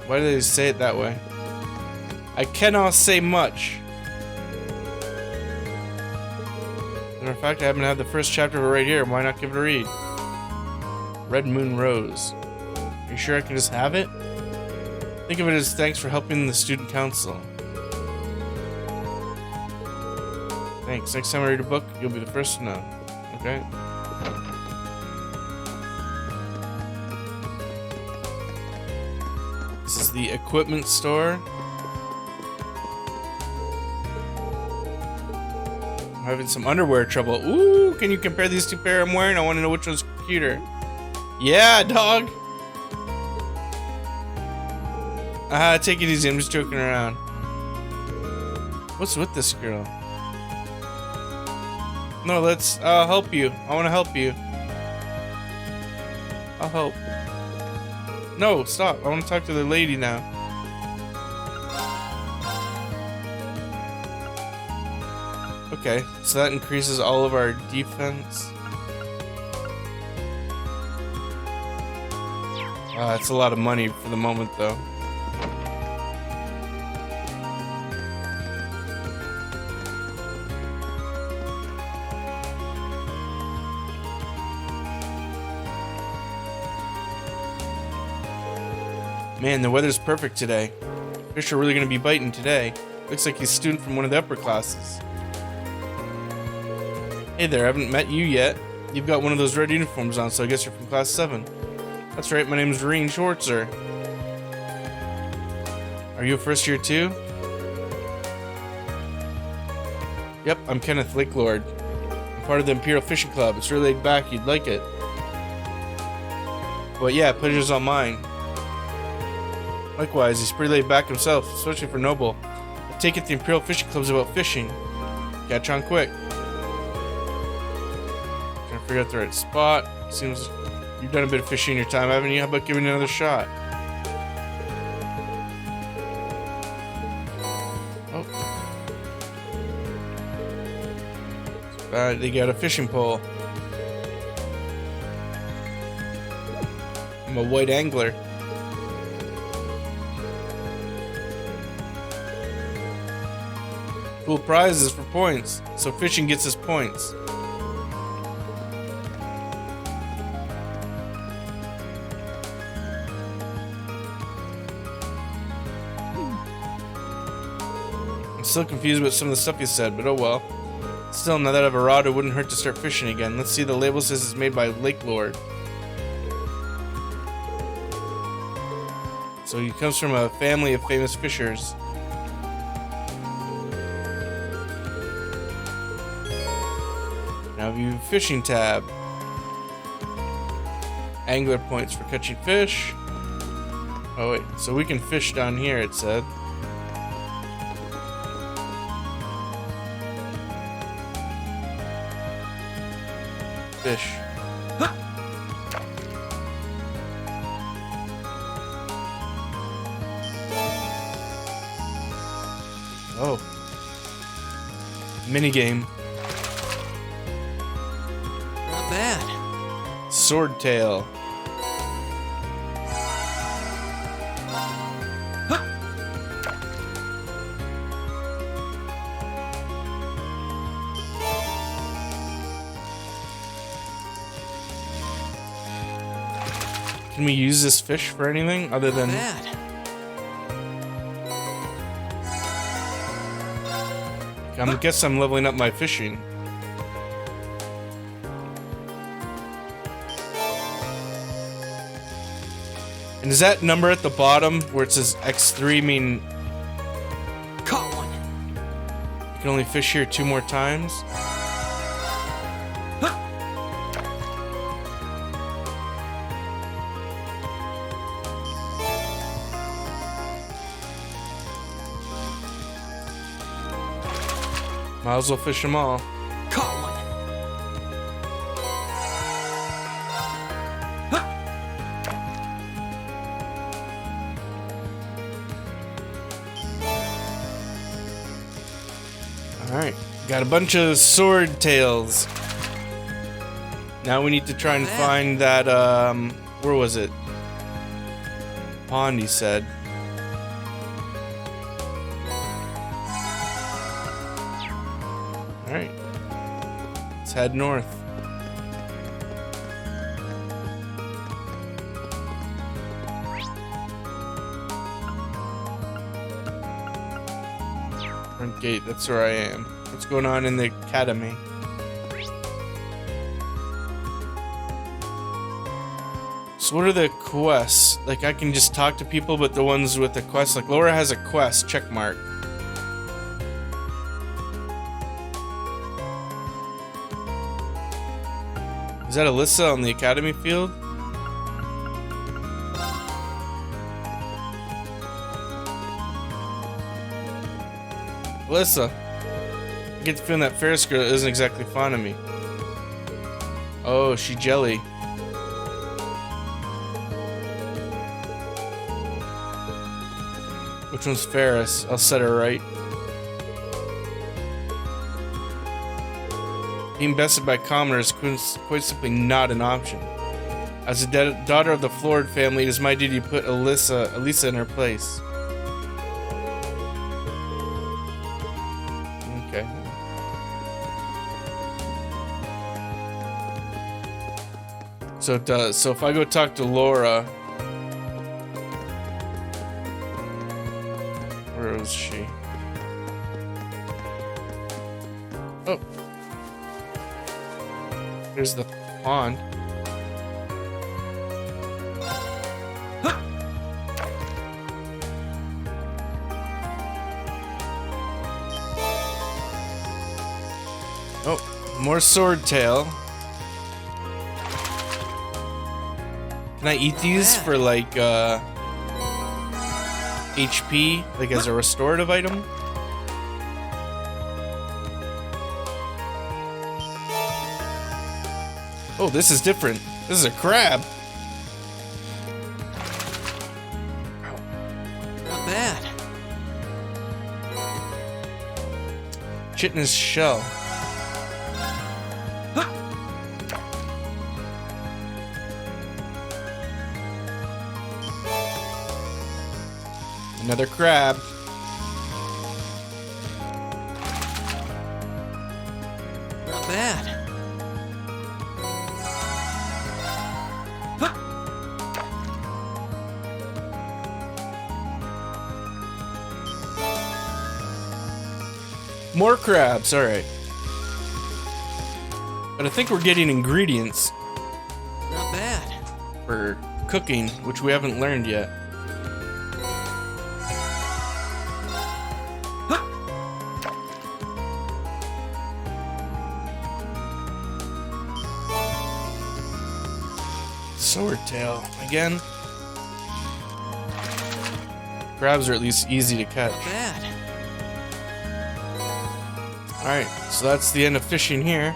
Why do they say it that way? I cannot say much. Matter of fact, I happen to have the first chapter of it right here. Why not give it a read? Red Moon Rose. Are you sure I can just have it? Think of it as thanks for helping the student council. Thanks. Next time I read a book, you'll be the first to know. Okay? This is the equipment store. I'm having some underwear trouble. Ooh, can you compare these 2 pairs I'm wearing? I want to know which one's cuter. Yeah, dog! Take it easy. I'm just joking around. What's with this girl? No, I'll help you. I want to help you. I'll help. No, stop. I want to talk to the lady now. Okay, so that increases all of our defense. It's a lot of money for the moment, though. Man, the weather's perfect today. Fish are really gonna be biting today. Looks like he's a student from one of the upper classes. Hey there, I haven't met you yet. You've got one of those red uniforms on, so I guess you're from Class 7. That's right, my name's Rean Schwartzer. Are you a first year too? Yep, I'm Kenneth Lakelord. I'm part of the Imperial Fishing Club. It's really laid back, you'd like it. But yeah, pleasure's all mine. Likewise, he's pretty laid back himself, especially for Noble. I take it the Imperial Fishing Club's about fishing. Catch on quick. Trying to figure out the right spot. Seems you've done a bit of fishing in your time, haven't you? How about giving it another shot? Oh. They got a fishing pole. I'm a white angler. Cool prizes for points, so fishing gets us points. still confused about some of the stuff you said, but oh well. Still, now that I have a rod, it wouldn't hurt to start fishing again. Let's see, the label says it's made by Lake Lord. So he comes from a family of famous fishers. Now view fishing tab. Angler points for catching fish. Oh wait, so we can fish down here, it said. Fish. Oh. Minigame. Not bad. Swordtail. Can we use this fish for anything other than... I guess I'm leveling up my fishing. And does that number at the bottom where it says X3 mean... Caught one. You can only fish here 2 more times? Might as well fish them all. Caught one. Alright, got a bunch of sword tails. Now we need to try and find that, where was it? Pond, he said. Alright, let's head north. Front gate, that's where I am. What's going on in the academy? So what are the quests? Like I can just talk to people, but the ones with the quest, like Laura has a quest, check mark. Is that Alisa on the academy field? Alisa, I get the feeling that Ferris girl isn't exactly fond of me. Oh, she jelly. Which one's Ferris? I'll set her right. Being bested by commoners is quite simply not an option. As a daughter of the Flord family, it is my duty to put Alisa in her place. Okay. So it does. So if I go talk to Laura, where is she? Oh. There's the pond. Oh, more swordtail. Can I eat these for like HP, like as a restorative item? Oh, this is different. This is a crab. Not bad. Chitinous shell. Another crab. Not bad. More crabs, alright. But I think we're getting ingredients. Not bad. For cooking, which we haven't learned yet. Swordtail again. Crabs are at least easy to catch. Not bad. Alright, so that's the end of fishing here.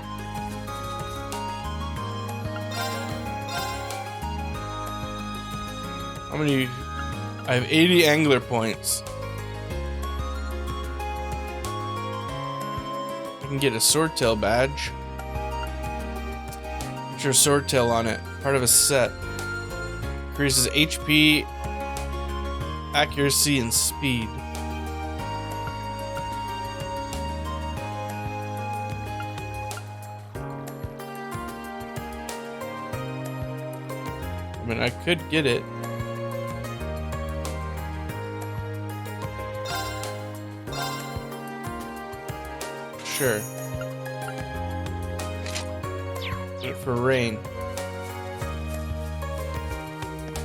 How many? I have 80 angler points. I can get a swordtail badge. Put your swordtail on it. Part of a set. Increases HP, accuracy, and speed. I mean, I could get it. Sure. Wait for Rean.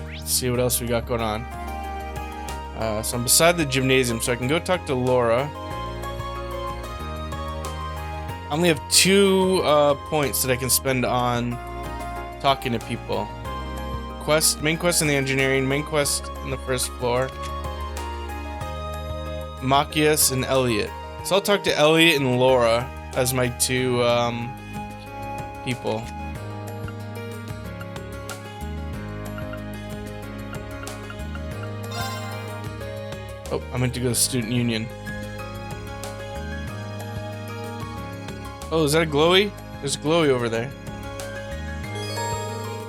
Let's see what else we got going on. So I'm beside the gymnasium, so I can go talk to Laura. I only have 2 points that I can spend on talking to people. Main quest in the engineering, main quest in the first floor. Machias and Elliot. So I'll talk to Elliot and Laura as my 2 people. Oh, I meant to go to Student Union. Oh, is that a glowy? There's a glowy over there.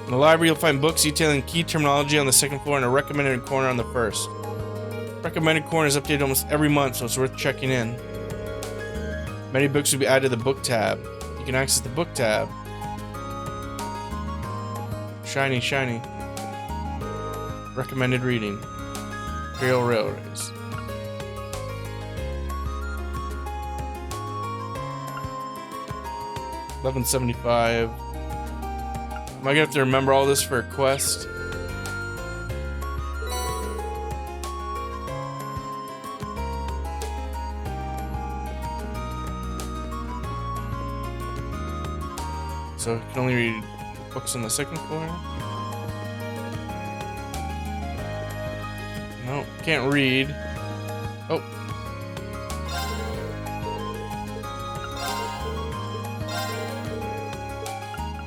In the library, you'll find books detailing key terminology on the 2nd floor and a recommended corner on the 1st. Recommended corner is updated almost every month, so it's worth checking in. Many books will be added to the book tab. You can access the book tab. Shiny, shiny. Recommended reading. Imperial Railways. $11.75. Am I gonna have to remember all this for a quest? So I can only read books on the 2nd floor? No, can't read. Oh.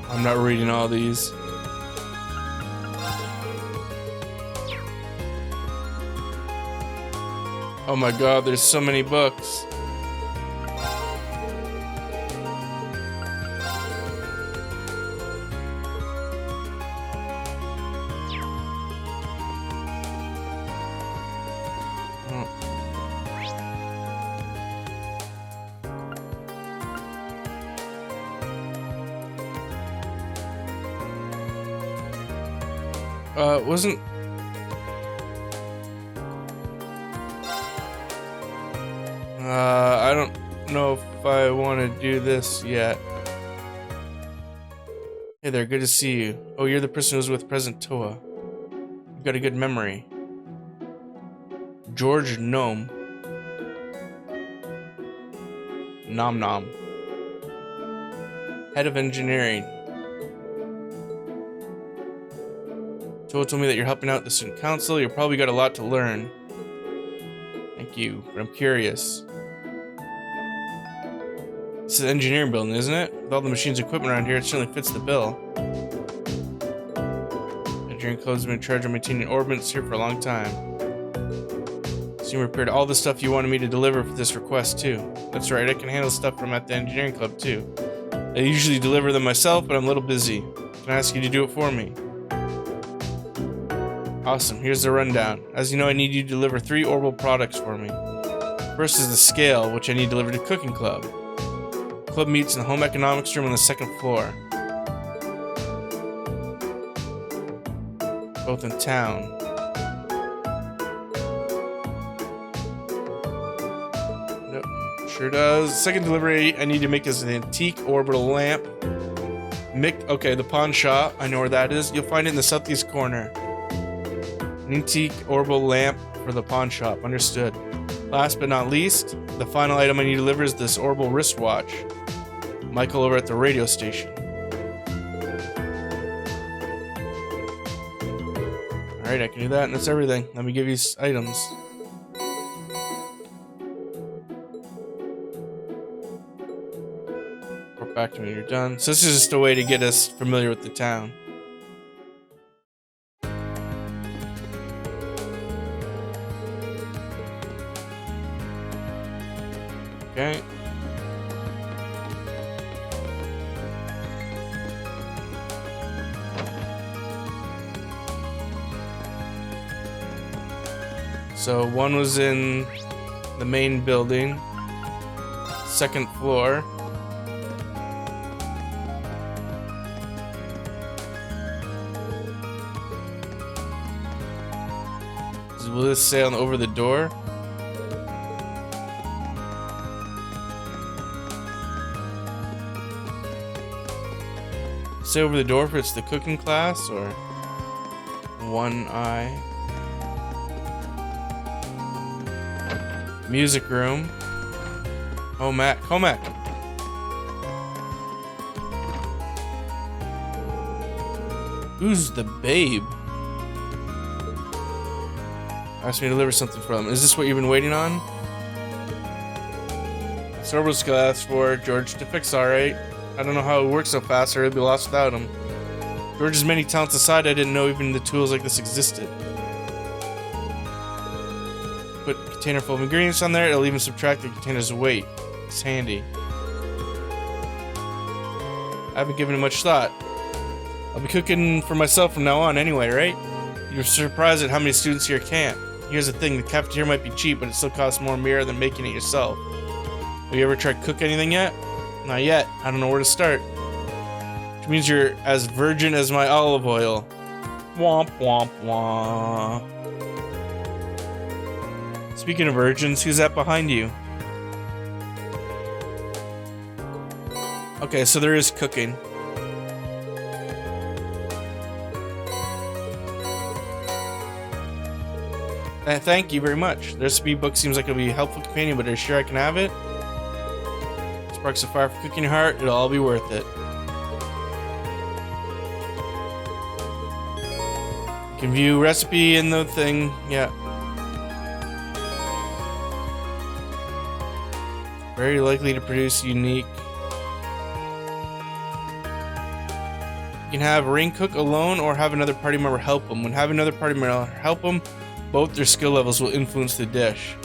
I'm not reading all these. Oh my god, there's so many books. Wasn't... I don't know if I want to do this yet. Hey there, good to see you. Oh, you're the person who was with President Toa. You've got a good memory. George Gnome. Nom Nom. Head of Engineering. Toa told me that you're helping out the student council. You've probably got a lot to learn. Thank you, but I'm curious. This is an engineering building, isn't it? With all the machines and equipment around here, it certainly fits the bill. Engineering club's been in charge of maintaining orbits here for a long time. So you repaired all the stuff you wanted me to deliver for this request, too. That's right, I can handle stuff from at the engineering club, too. I usually deliver them myself, but I'm a little busy. Can I ask you to do it for me? Awesome, here's the rundown. As you know, I need you to deliver 3 Orbal products for me. First is the scale, which I need delivered to Cooking Club. The club meets in the home economics room on the 2nd floor. Both in town. Nope. Sure does. Second delivery I need to make is an antique orbital lamp. Okay, the pawn shop. I know where that is. You'll find it in the southeast corner. An antique orbital lamp for the pawn shop. Understood. Last but not least, the final item I need to deliver is this Orbal wristwatch. Michael over at the radio station. Alright, I can do that, and that's everything. Let me give you items. Report back to me when you're done. So this is just a way to get us familiar with the town. Okay. So one was in the main building, second floor. Will this say on over the door? Say over the door if it's the cooking class or one eye. Music room. Comac. Who's the babe? Asked me to deliver something for them. Is this what you've been waiting on? Cerberus class for George to fix, alright. I don't know how it works so fast or I'd be lost without him. George's many talents aside, I didn't know even the tools like this existed. Put a container full of ingredients on there, it'll even subtract the container's weight. It's handy. I haven't given it much thought. I'll be cooking for myself from now on anyway, right? You're surprised at how many students here can't. Here's the thing, the cafeteria might be cheap, but it still costs more mirror than making it yourself. Have you ever tried to cook anything yet? Not yet. I don't know where to start. Which means you're as virgin as my olive oil. Womp womp womp. Speaking of virgins, who's that behind you? Okay, so there is cooking. Thank you very much. The recipe book seems like it'll be a helpful companion, but are you sure I can have it? Sparks a fire for cooking your heart, it'll all be worth it. You can view recipe in the thing, yeah. Very likely to produce unique. You can have Rean cook alone or have another party member help them. When having another party member help them, both their skill levels will influence the dish.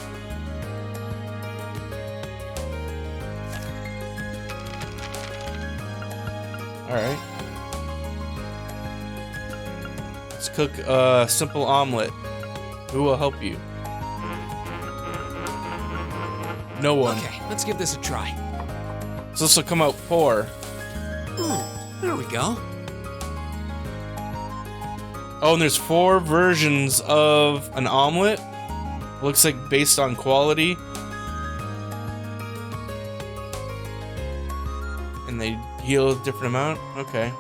Alright. Let's cook a simple omelet. Who will help you? No one. Okay, let's give this a try. So this will come out poor. There we go. Oh, and there's 4 versions of an omelet. Looks like based on quality. And they heal a different amount? Okay.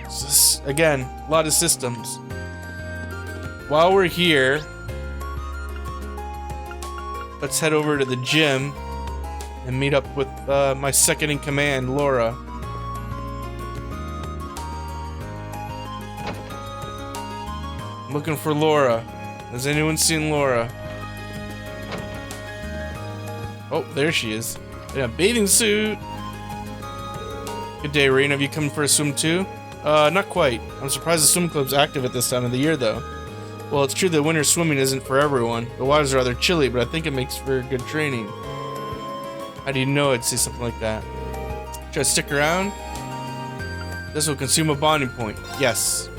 So this, again, a lot of systems. While we're here, let's head over to the gym and meet up with my second in command, Laura. I'm looking for Laura. Has anyone seen Laura? Oh, there she is. In a bathing suit. Good day, Rean. Have you come for a swim too? Not quite. I'm surprised the swim club's active at this time of the year, though. Well, it's true that winter swimming isn't for everyone. The water's rather chilly, but I think it makes for good training. How do you know I'd say something like that? Should I stick around? This will consume a bonding point. Yes.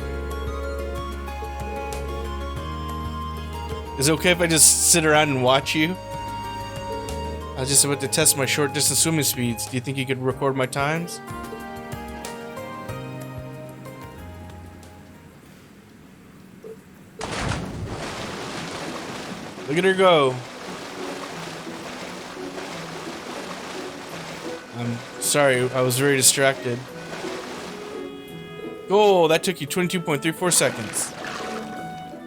Is it okay if I just sit around and watch you? I was just about to test my short distance swimming speeds. Do you think you could record my times? Look at her go. I'm sorry, I was very distracted. Oh, that took you 22.34 seconds.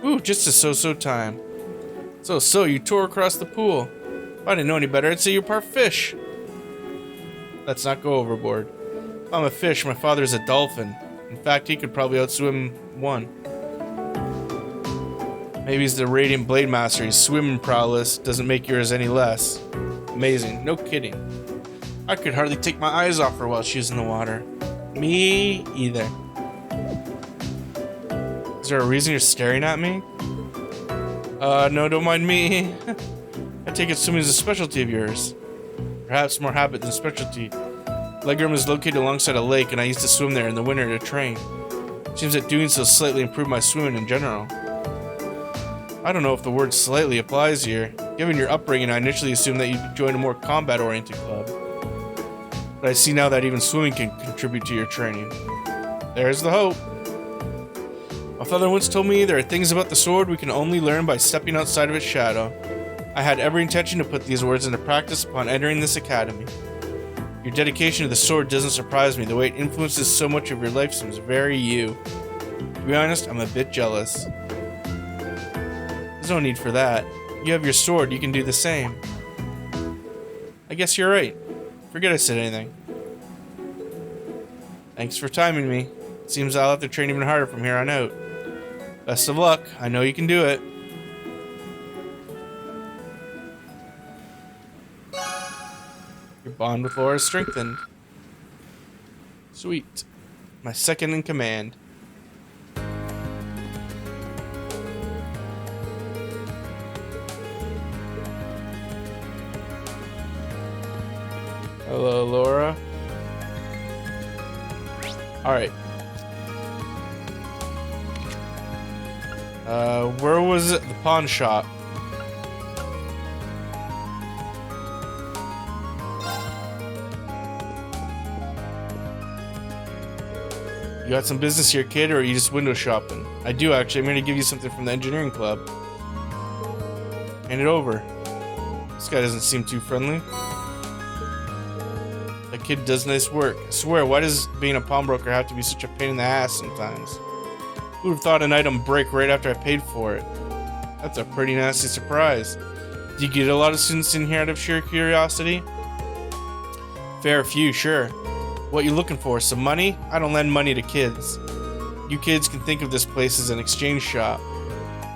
Ooh, just a so-so time. So, you tore across the pool. If I didn't know any better, I'd say you're part fish. Let's not go overboard. If I'm a fish, my father's a dolphin. In fact, he could probably outswim one. Maybe he's the Radiant Blade Master. His swimming prowess doesn't make yours any less. Amazing, no kidding. I could hardly take my eyes off her while she's in the water. Me either. Is there a reason you're staring at me? No, don't mind me. I take it swimming is a specialty of yours. Perhaps more habit than specialty. Legroom is located alongside a lake, and I used to swim there in the winter to train. Seems that doing so slightly improved my swimming in general. I don't know if the word slightly applies here. Given your upbringing, I initially assumed that you'd join a more combat-oriented club. But I see now that even swimming can contribute to your training. There's the hope. My father once told me there are things about the sword we can only learn by stepping outside of its shadow. I had every intention to put these words into practice upon entering this academy. Your dedication to the sword doesn't surprise me. The way it influences so much of your life seems very you. To be honest, I'm a bit jealous. There's no need for that. You have your sword, you can do the same. I guess you're right. Forget I said anything. Thanks for timing me. Seems I'll have to train even harder from here on out. Best of luck. I know you can do it. Your bond with Laura is strengthened. Sweet. My second in command. Hello, Laura. Alright. Where was it? The pawn shop. You got some business here, kid, or are you just window shopping? I do, actually. I'm going to give you something from the engineering club. Hand it over. This guy doesn't seem too friendly. That kid does nice work. I swear, why does being a pawnbroker have to be such a pain in the ass sometimes? Who would have thought an item break right after I paid for it? That's a pretty nasty surprise. Do you get a lot of students in here out of sheer curiosity? Fair few, sure. What you looking for? Some money? I don't lend money to kids. You kids can think of this place as an exchange shop.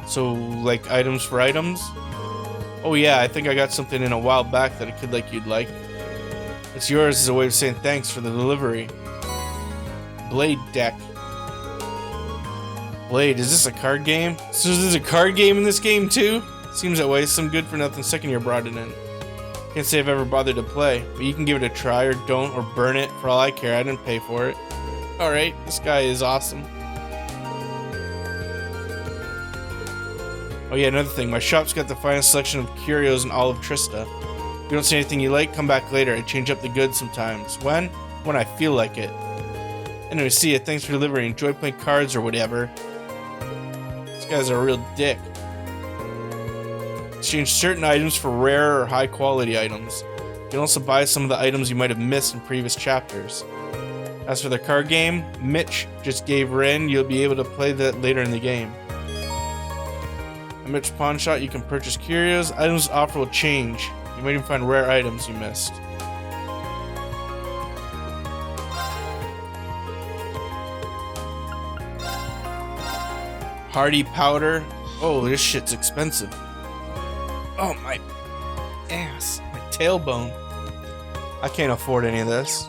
So, like items for items? Oh yeah, I think I got something in a while back that a kid like you'd like. It's yours as a way of saying thanks for the delivery. Blade deck. Blade, is this a card game? So there's a card game in this game too? Seems that way. Some good for nothing second year brought it in. Can't say I've ever bothered to play, but you can give it a try or don't or burn it. For all I care, I didn't pay for it. Alright, this guy is awesome. Oh yeah, another thing. My shop's got the finest selection of curios in all of Trista. If you don't see anything you like, come back later. I change up the goods sometimes. When? When I feel like it. Anyway, see ya. Thanks for delivering. Enjoy playing cards or whatever. This guy's a real dick. Exchange certain items for rare or high quality items. You can also buy some of the items you might have missed in previous chapters. As for the card game, Mitch just gave Rean. You'll be able to play that later in the game. At Mitch Pawn Shop, you can purchase curios. Items offered will change. You might even find rare items you missed. Hardy powder. Oh, this shit's expensive. Oh, my ass. My tailbone. I can't afford any of this.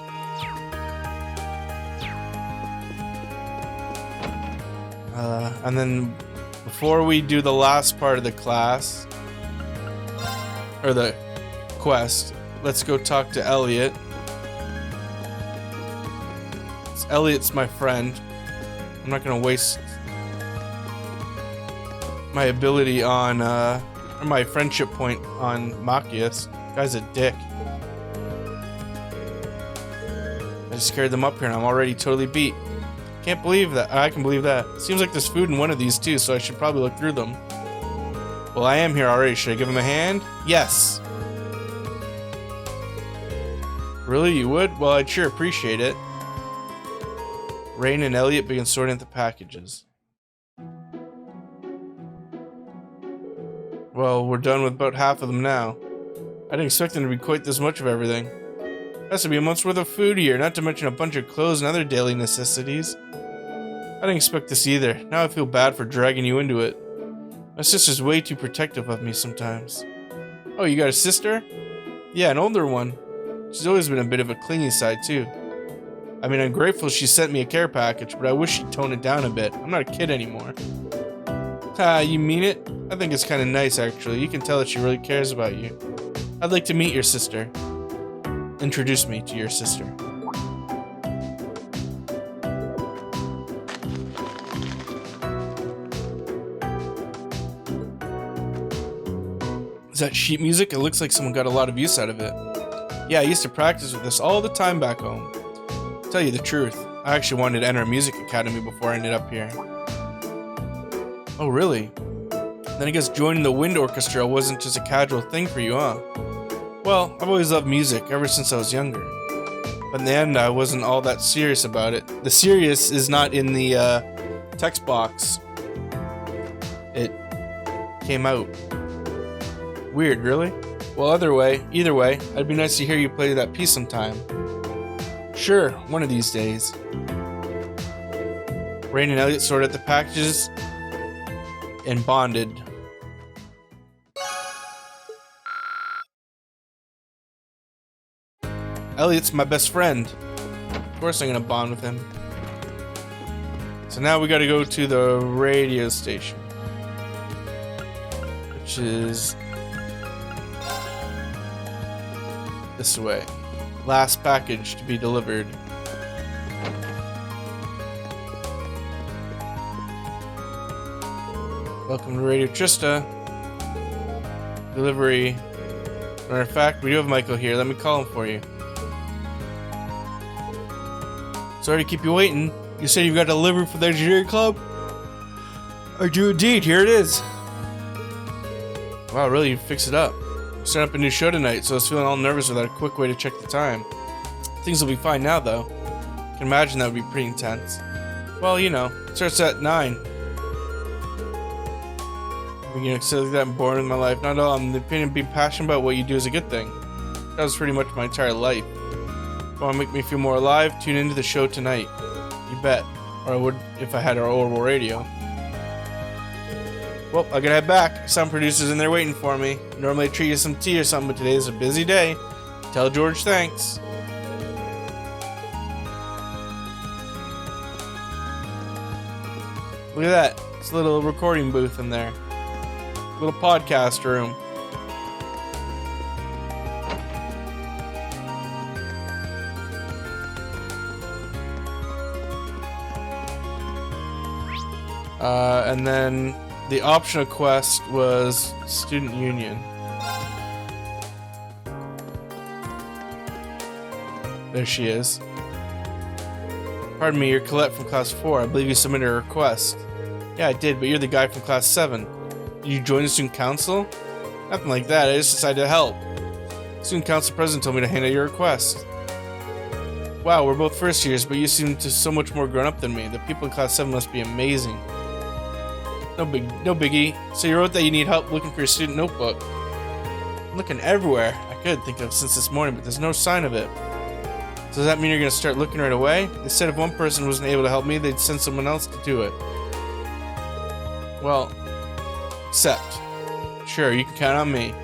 And then before we do the last part of the class, or the quest, let's go talk to Elliot. Elliot's my friend. I'm not gonna waste my ability on, or my friendship point on Machias. Guy's a dick. I just carried them up here and I'm already totally beat. Can't believe that. I can believe that. Seems like there's food in one of these too, so I should probably look through them. Well, I am here already. Should I give him a hand? Yes. Really, you would? Well, I'd sure appreciate it. Rean and Elliot began sorting the packages. Well, we're done with about half of them now. I didn't expect them to be quite this much of everything. Has to be a month's worth of food here, not to mention a bunch of clothes and other daily necessities. I didn't expect this either. Now I feel bad for dragging you into it. My sister's way too protective of me sometimes. Oh, you got a sister? Yeah, an older one. She's always been a bit of a clingy side, too. I mean, I'm grateful she sent me a care package, but I wish she'd tone it down a bit. I'm not a kid anymore. Ah, you mean it? I think it's kind of nice, actually. You can tell that she really cares about you. I'd like to meet your sister. Introduce me to your sister. Is that sheet music? It looks like someone got a lot of use out of it. Yeah, I used to practice with this all the time back home. Tell you the truth, I actually wanted to enter a music academy before I ended up here. Oh, really? Then I guess joining the wind orchestra wasn't just a casual thing for you, huh? Well, I've always loved music ever since I was younger. But in the end, I wasn't all that serious about it. The serious is not in the text box. It came out. Weird, really? Well, either way, it'd be nice to hear you play that piece sometime. Sure, one of these days. Rean and Elliot sorted the packages and bonded. Elliot's my best friend. Of course I'm gonna bond with him. So now we gotta go to the radio station, which is this way. Last package to be delivered. Welcome to Radio Trista. Delivery. Matter of fact, we do have Michael here. Let me call him for you. Sorry to keep you waiting. You said you got delivery for the engineering club? I do indeed. Here it is. Wow, really? You fixed it up. We're starting up a new show tonight, so I was feeling all nervous without a quick way to check the time. Things will be fine now, though. I can imagine that would be pretty intense. Well, you know, it starts at 9. Being excited like that and bored in my life. Not at all. I'm the opinion of being passionate about what you do is a good thing. That was pretty much my entire life. Want to make me feel more alive? Tune into the show tonight. You bet. Or I would if I had our Orbal radio. Well, I gotta head back. Sound producer's in there waiting for me. Normally I treat you some tea or something, but today's a busy day. Tell George thanks. Look at that. It's a little recording booth in there. Little podcast room. And then the optional quest was Student Union. There she is. Pardon me, you're Colette from Class 4. I believe you submitted a request. Yeah, I did, but you're the guy from Class 7. Did you join the Student Council? Nothing like that, I just decided to help. The Student Council President told me to hand out your request. Wow, we're both first years, but you seem to so much more grown up than me. The people in Class 7 must be amazing. No biggie. So you wrote that you need help looking for your student notebook. I'm looking everywhere I could think of since this morning, but there's no sign of it. So does that mean you're going to start looking right away? They said if one person wasn't able to help me, they'd send someone else to do it. Well, except. Sure, you can count on me.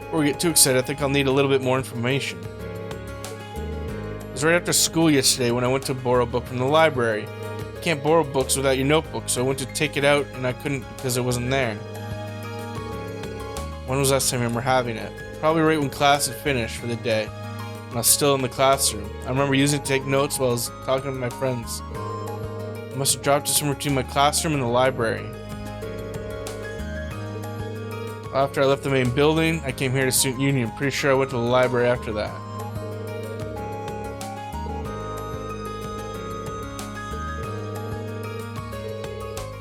Before we get too excited, I think I'll need a little bit more information. It was right after school yesterday when I went to borrow a book from the library. You can't borrow books without your notebook, so I went to take it out and I couldn't because it wasn't there. When was the last time I remember having it? Probably right when class had finished for the day. When I was still in the classroom. I remember using it to take notes while I was talking to my friends. I must have dropped it somewhere between my classroom and the library. After I left the main building, I came here to Student Union. Pretty sure I went to the library after that.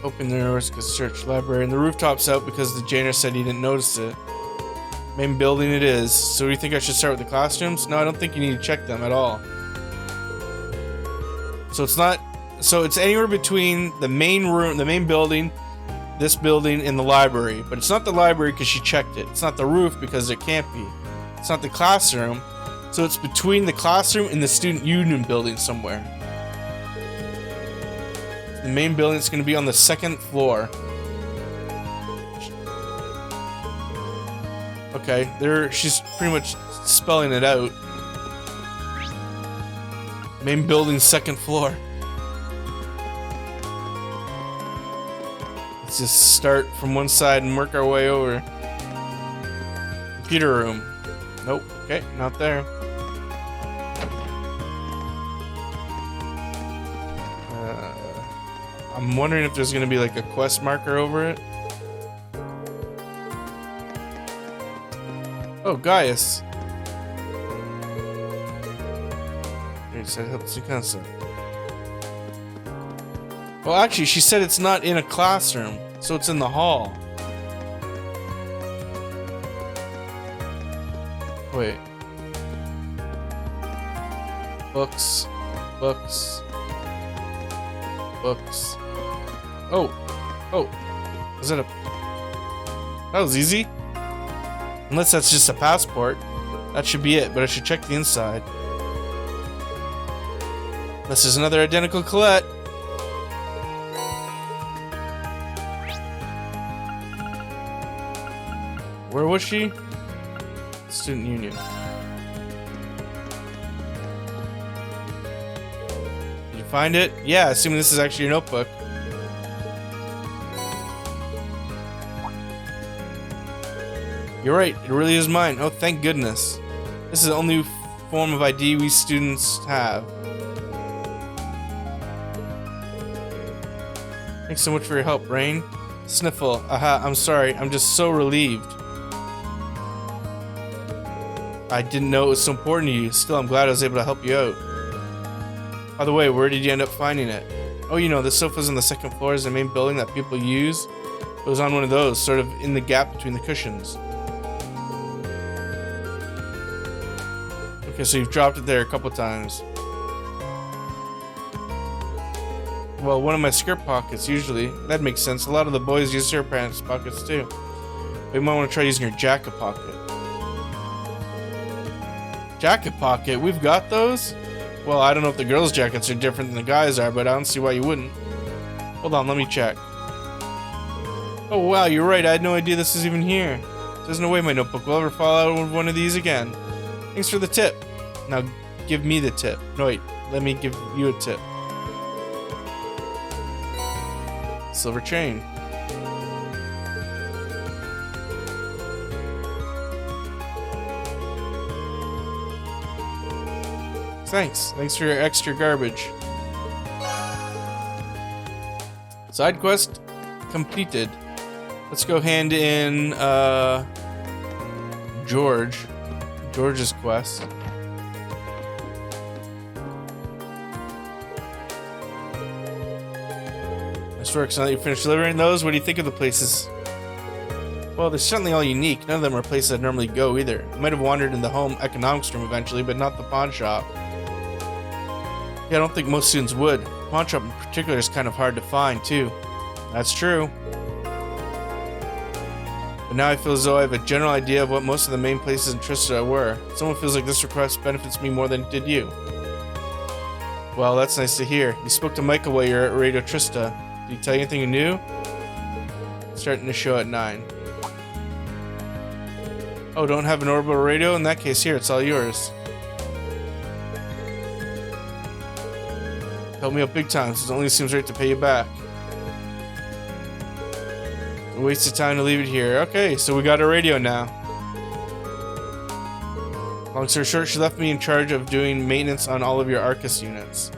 Open the doors, could search library, and the rooftop's out because the janitor said he didn't notice it. Main building it is. So do you think I should start with the classrooms? No, I don't think you need to check them at all. So it's not... So it's anywhere between the main room, the main building, this building, and the library. But it's not the library because she checked it. It's not the roof because it can't be. It's not the classroom. So it's between the classroom and the student union building somewhere. The main building is going to be on the 2nd floor. Okay, there. She's pretty much spelling it out. Main building, 2nd floor. Let's just start from one side and work our way over. Computer room. Nope. Okay, not there. I'm wondering if there's gonna be like a quest marker over it. Oh, Gaius. It said helps the concept. Well, actually, she said it's not in a classroom, so it's in the hall. Wait. Books. Books. Books. Oh. Oh. Was that a... That was easy. Unless that's just a passport. That should be it, but I should check the inside. This is another identical Colette. Where was she? Student Union. Did you find it? Yeah, assuming this is actually your notebook. You're right, it really is mine. Oh, thank goodness. This is the only form of ID we students have. Thanks so much for your help, Rean. Sniffle. Aha, I'm sorry. I'm just so relieved. I didn't know it was so important to you. Still, I'm glad I was able to help you out. By the way, where did you end up finding it? Oh, you know, the sofa's on the 2nd floor is the main building that people use. It was on one of those, sort of in the gap between the cushions. Okay, so you've dropped it there a couple times. Well, one of my skirt pockets, usually. That makes sense. A lot of the boys use their pants pockets, too. You might want to try using your jacket pocket. Jacket pocket? We've got those? Well, I don't know if the girls' jackets are different than the guys' are, but I don't see why you wouldn't. Hold on, let me check. Oh, wow, you're right. I had no idea this was even here. There's no way my notebook will ever fall out of one of these again. Thanks for the tip. Now, give me the tip. No, wait. Let me give you a tip. Silver chain. Thanks. Thanks for your extra garbage. Side quest completed. Let's go hand in George's quest. Nice work. So now that you finished delivering those, what do you think of the places? Well, they're certainly all unique. None of them are places I'd normally go either. I might have wandered in the home economics room eventually, but not the pawn shop. Yeah, I don't think most students would. Pawn shop in particular is kind of hard to find, too. That's true. But now I feel as though I have a general idea of what most of the main places in Trista were. Someone feels like this request benefits me more than it did you. Well, that's nice to hear. You spoke to Michael while you were at Radio Trista. Did he tell you anything new? Starting the show at 9. Oh, don't have an orbital radio? In that case, here, it's all yours. Helped me out big time, so it only seems right to pay you back. A waste of time to leave it here. Okay, so we got a radio now. Long story short, she left me in charge of doing maintenance on all of your Arcus units.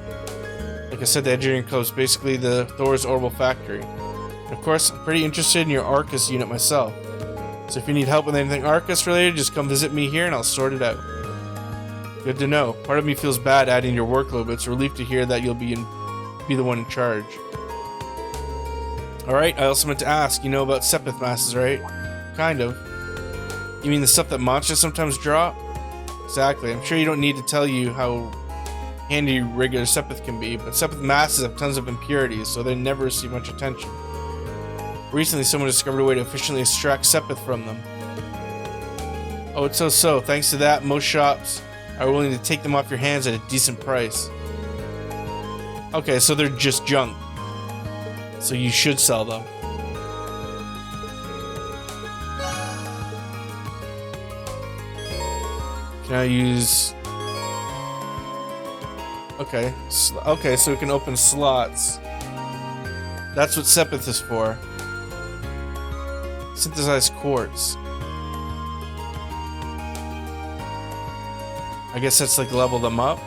Like I said, the engineering club is basically the Thor's Orbal factory. And of course, I'm pretty interested in your Arcus unit myself. So if you need help with anything Arcus related, just come visit me here and I'll sort it out. Good to know. Part of me feels bad adding your workload, but it's a relief to hear that you'll be the one in charge. Alright, I also meant to ask, you know about Sepith masses, right? Kind of. You mean the stuff that monsters sometimes drop? Exactly. I'm sure you don't need to tell you how handy regular Sepith can be, but Sepith masses have tons of impurities, so they never receive much attention. Recently, someone discovered a way to efficiently extract Sepith from them. Oh, it's so. Thanks to that, most shops are willing to take them off your hands at a decent price. Okay, so they're just junk. So you should sell them. Can I use... Okay. Okay, so we can open slots. That's what Sepith is for. Synthesized quartz. I guess that's like level them up.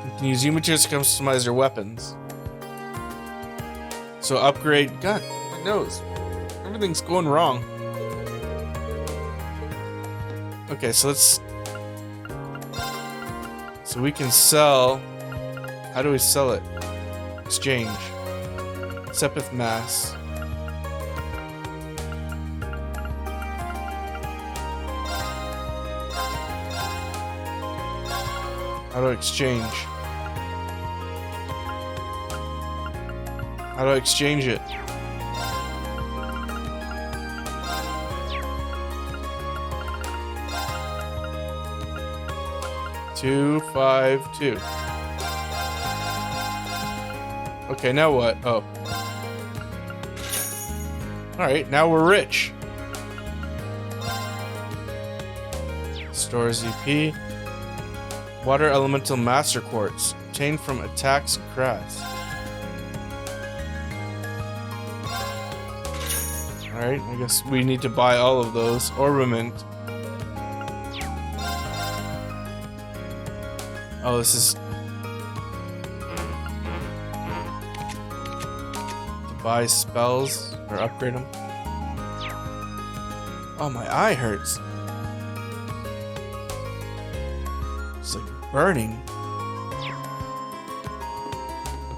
You can use U-materials to customize their weapons. So upgrade... God, my nose. Everything's going wrong. Okay, so let's... So we can sell... How do we sell it? Exchange. Sepith mass. How do I exchange? How do I exchange it? $252. Okay, now what? Oh. Alright, now we're rich. Store ZP. Water Elemental Master Quartz. Obtained from Attack's Grass. Alright, I guess we need to buy all of those. Orbament. Oh, this is... to buy spells or upgrade them. Oh, my eye hurts. It's like burning.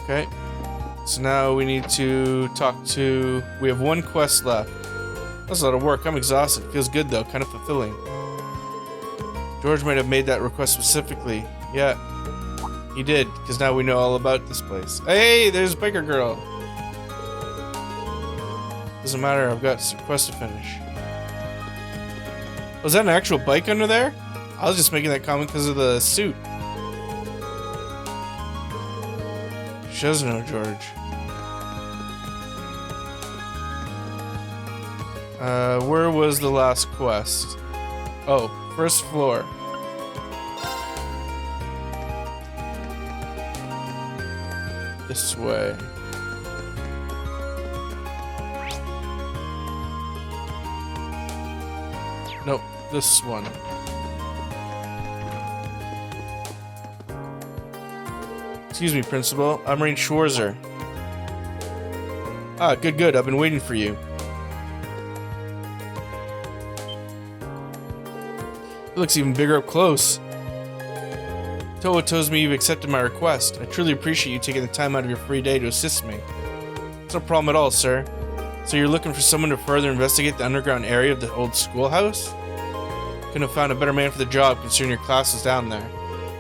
Okay. So now we need to talk to... We have one quest left. That's a lot of work. I'm exhausted. Feels good though. Kind of fulfilling. George might have made that request specifically. Yeah. He did. Because now we know all about this place. Hey! There's Biker Girl! Doesn't matter. I've got some quests to finish. Was that an actual bike under there? I was just making that comment because of the suit. She doesn't know George. Where was the last quest? Oh, first floor. This way. Nope, this one. Excuse me, Principal. I'm Rean Schwarzer. Ah, good. I've been waiting for you. It looks even bigger up close. Toa tells me you've accepted my request. I truly appreciate you taking the time out of your free day to assist me. It's no problem at all, sir. So you're looking for someone to further investigate the underground area of the old schoolhouse? Couldn't have found a better man for the job considering your class was down there.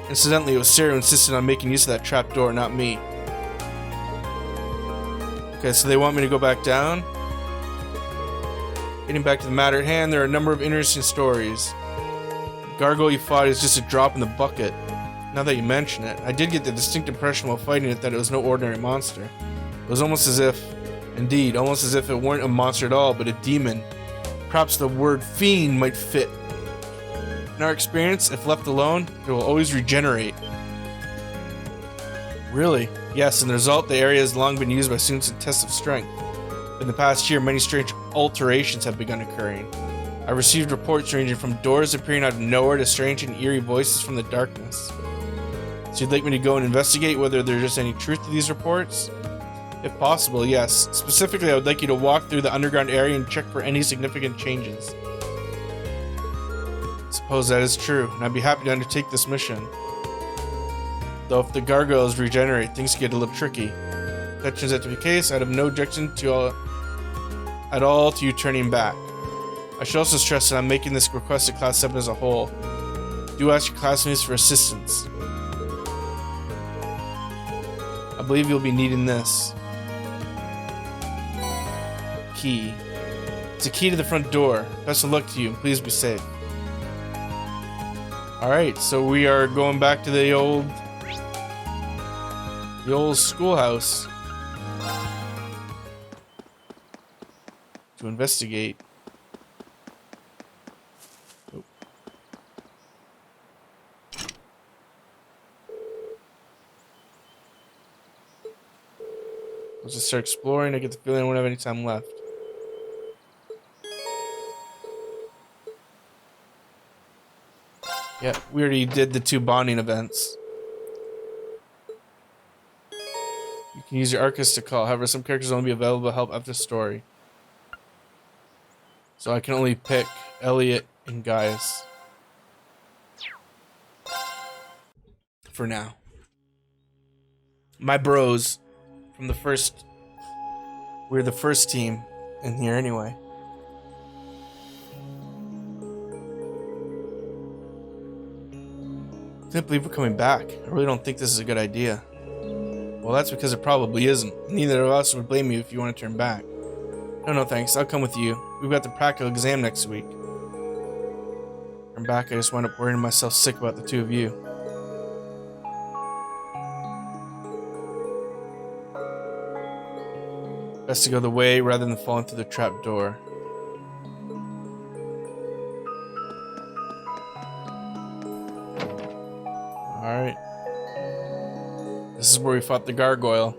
Incidentally, it was Sarah who insisted on making use of that trapdoor, not me. Okay, so they want me to go back down? Getting back to the matter at hand, there are a number of interesting stories. The gargoyle you fought is just a drop in the bucket. Now that you mention it, I did get the distinct impression while fighting it that it was no ordinary monster. It was almost as if, indeed, almost as if it weren't a monster at all, but a demon. Perhaps the word fiend might fit. In our experience, if left alone, it will always regenerate. Really? Yes, and the result, the area has long been used by students in tests of strength. In the past year, many strange alterations have begun occurring. I received reports ranging from doors appearing out of nowhere to strange and eerie voices from the darkness. So you'd like me to go and investigate whether there's just any truth to these reports? If possible, yes. Specifically, I would like you to walk through the underground area and check for any significant changes. Suppose that is true, and I'd be happy to undertake this mission. Though if the gargoyles regenerate, things get a little tricky. If that turns out to be the case, I'd have no objection to at all to you turning back. I should also stress that I'm making this request to Class 7 as a whole. Do ask your classmates for assistance. I believe you'll be needing this. Key. It's a key to the front door. Best of luck to you, and please be safe. Alright, so we are going back to the old schoolhouse to investigate. Oh. Let's just start exploring. I get the feeling I won't have any time left. Yeah, we already did the 2 bonding events. You can use your Arcus to call. However, some characters will only be available to help after the story. So I can only pick Elliot and Gaius. For now. My bros from the first... We're the first team in here anyway. I can't believe we're coming back. I really don't think this is a good idea. Well, that's because it probably isn't. Neither of us would blame you if you want to turn back. No, thanks. I'll come with you. We've got the practical exam next week. Turn back, I just wound up worrying myself sick about the 2 of you. Best to go the way rather than falling through the trap door. Alright. This is where we fought the gargoyle.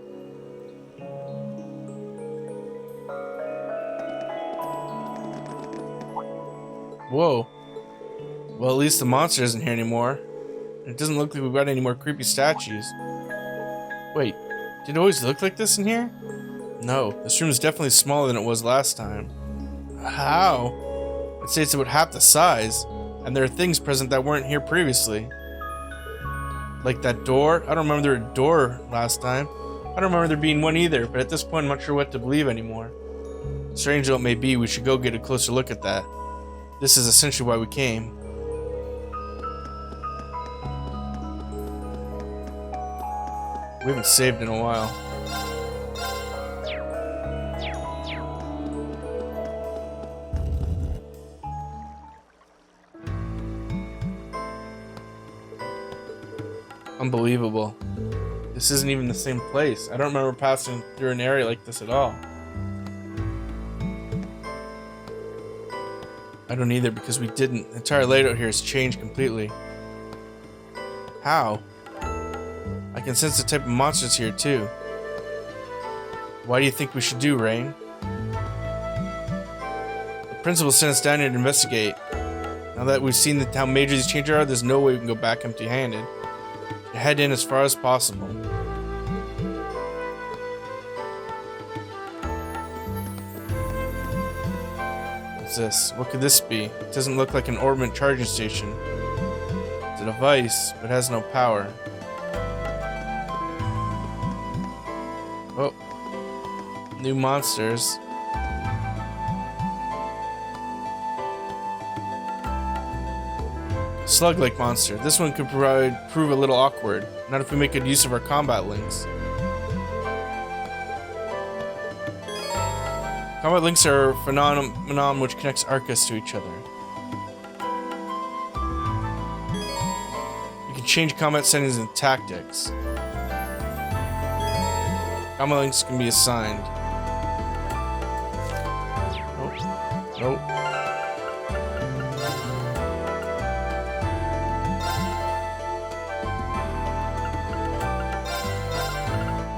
Whoa. Well, at least the monster isn't here anymore. It doesn't look like we've got any more creepy statues. Wait, did it always look like this in here? No, this room is definitely smaller than it was last time. How? I'd say it's about half the size, and there are things present that weren't here previously. Like that door? I don't remember there was a door last time. I don't remember there being one either, but at this point I'm not sure what to believe anymore. Strange though it may be, we should go get a closer look at that. This is essentially why we came. We haven't saved in a while. Unbelievable. This isn't even the same place. I don't remember passing through an area like this at all. I don't either because we didn't. The entire layout here has changed completely. How? I can sense the type of monsters here too. Why do you think we should do, Rean? The principal sent us down here to investigate. Now that we've seen how major these changes are, there's no way we can go back empty-handed. Head in as far as possible. What's this? What could this be? It doesn't look like an ornament charging station. It's a device, but has no power. Oh. New monsters. Slug-like monster. This one could prove a little awkward. Not if we make good use of our combat links. Combat links are a phenomenon which connects Arcus to each other. You can change combat settings and tactics. Combat links can be assigned. Nope. Nope.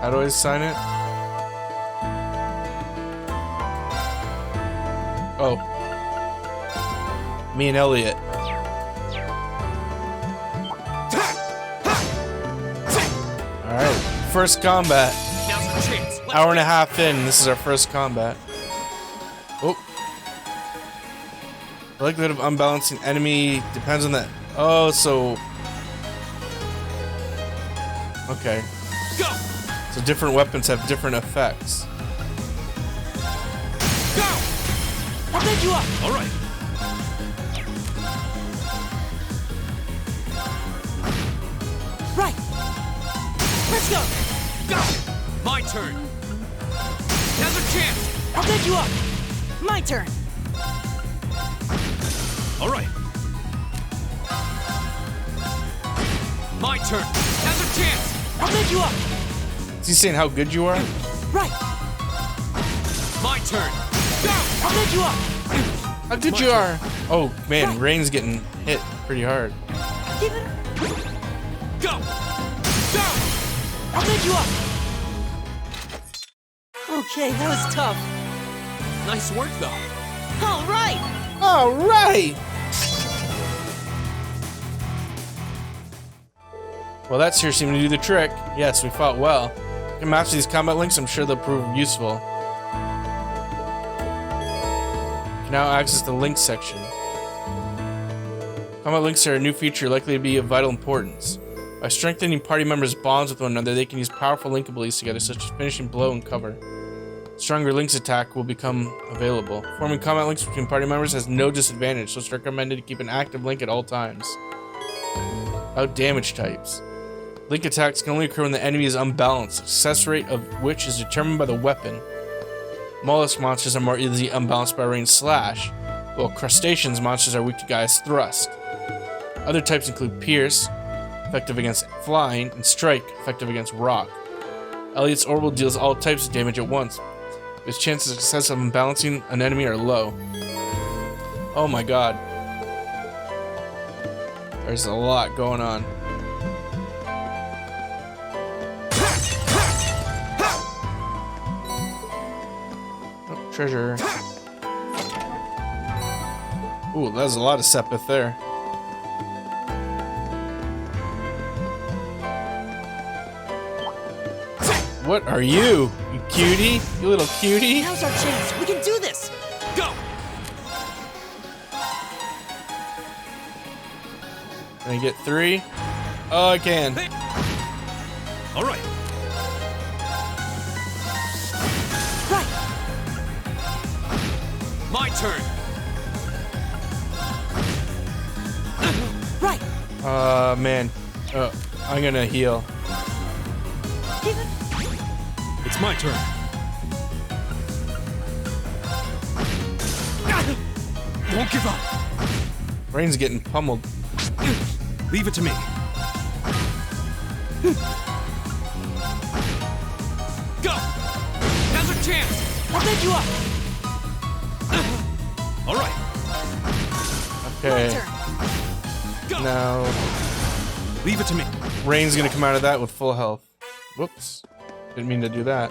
How do I assign it? Oh. Me and Elliot. Alright, first combat. Hour and a half in, this is our first combat. Oh. The likelihood of unbalancing enemy depends on that. Oh, so... Okay. Go! So different weapons have different effects. Go! I'll take you up! Alright. Right. Let's go. Go! My turn. Now's a chance. I'll pick you up. My turn. All right. My turn. Now's a chance. I'll pick you up. Is he saying how good you are? Right. My turn. Go! I'll pick you up. How good you are? Oh man, Rean's getting hit pretty hard. Keep it. Go! Go! I'll pick you up. Okay, that was tough. Nice work, though. All right. All right. Well, that sure seemed to do the trick. Yes, we fought well. You can match these combat links. I'm sure they'll prove useful. You can now access the links section. Combat links are a new feature likely to be of vital importance. By strengthening party members' bonds with one another, they can use powerful link abilities together, such as finishing blow and cover. Stronger links attack will become available. Forming combat links between party members has no disadvantage, so it's recommended to keep an active link at all times. About damage types. Link attacks can only occur when the enemy is unbalanced, the success rate of which is determined by the weapon. Mollusk monsters are more easily unbalanced by ranged slash, while crustaceans monsters are weak to Gaia's thrust. Other types include pierce, effective against flying, and strike, effective against rock. Elliot's Orbal deals all types of damage at once. His chances of success of unbalancing an enemy are low. Oh my god. There's a lot going on. Oh, treasure. Ooh, that's a lot of Sepith there. What are you? You cutie? You little cutie? Now's our chance. We can do this. Go! Can I get 3? Oh, I can. All right. Right. My turn. Right. Man. I'm gonna heal. Keep it. It's my turn. Won't give up. Rean's getting pummeled. Leave it to me. Go! Now's our chance. I'll pick you up. All right. Okay. My turn. Go! Now, Leave it to me. Rean's gonna come out of that with full health. Whoops. Didn't mean to do that.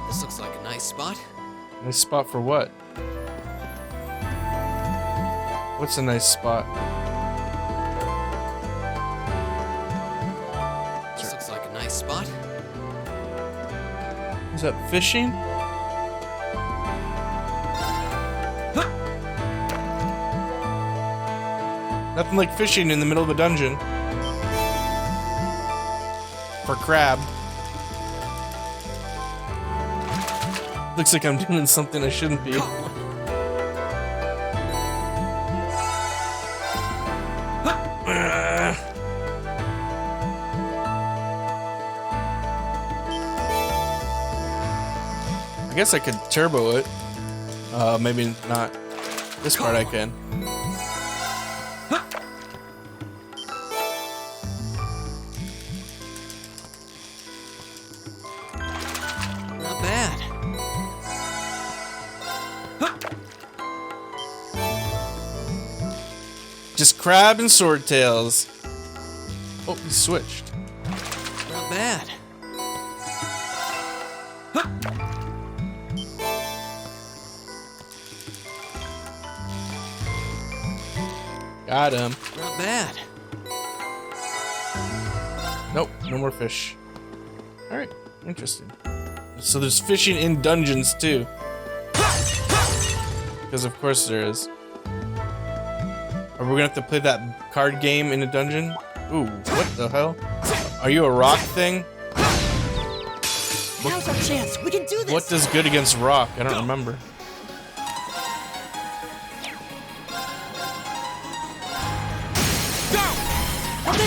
This looks like a nice spot. Nice spot for what? What's a nice spot? This looks like a nice spot. Is that fishing? Nothing like fishing in the middle of a dungeon. For crab. Looks like I'm doing something I shouldn't be. I guess I could turbo it. Maybe not. This part I can. Not bad. Just crab and swordtails. Oh, he switched. Not bad. Got him. Not bad. Nope, no more fish. Alright, interesting. So there's fishing in dungeons too. Because of course there is. Are we gonna have to play that card game in a dungeon? Ooh, what the hell? Are you a rock thing? Now's our chance. We can do this. What does good against rock? I don't remember.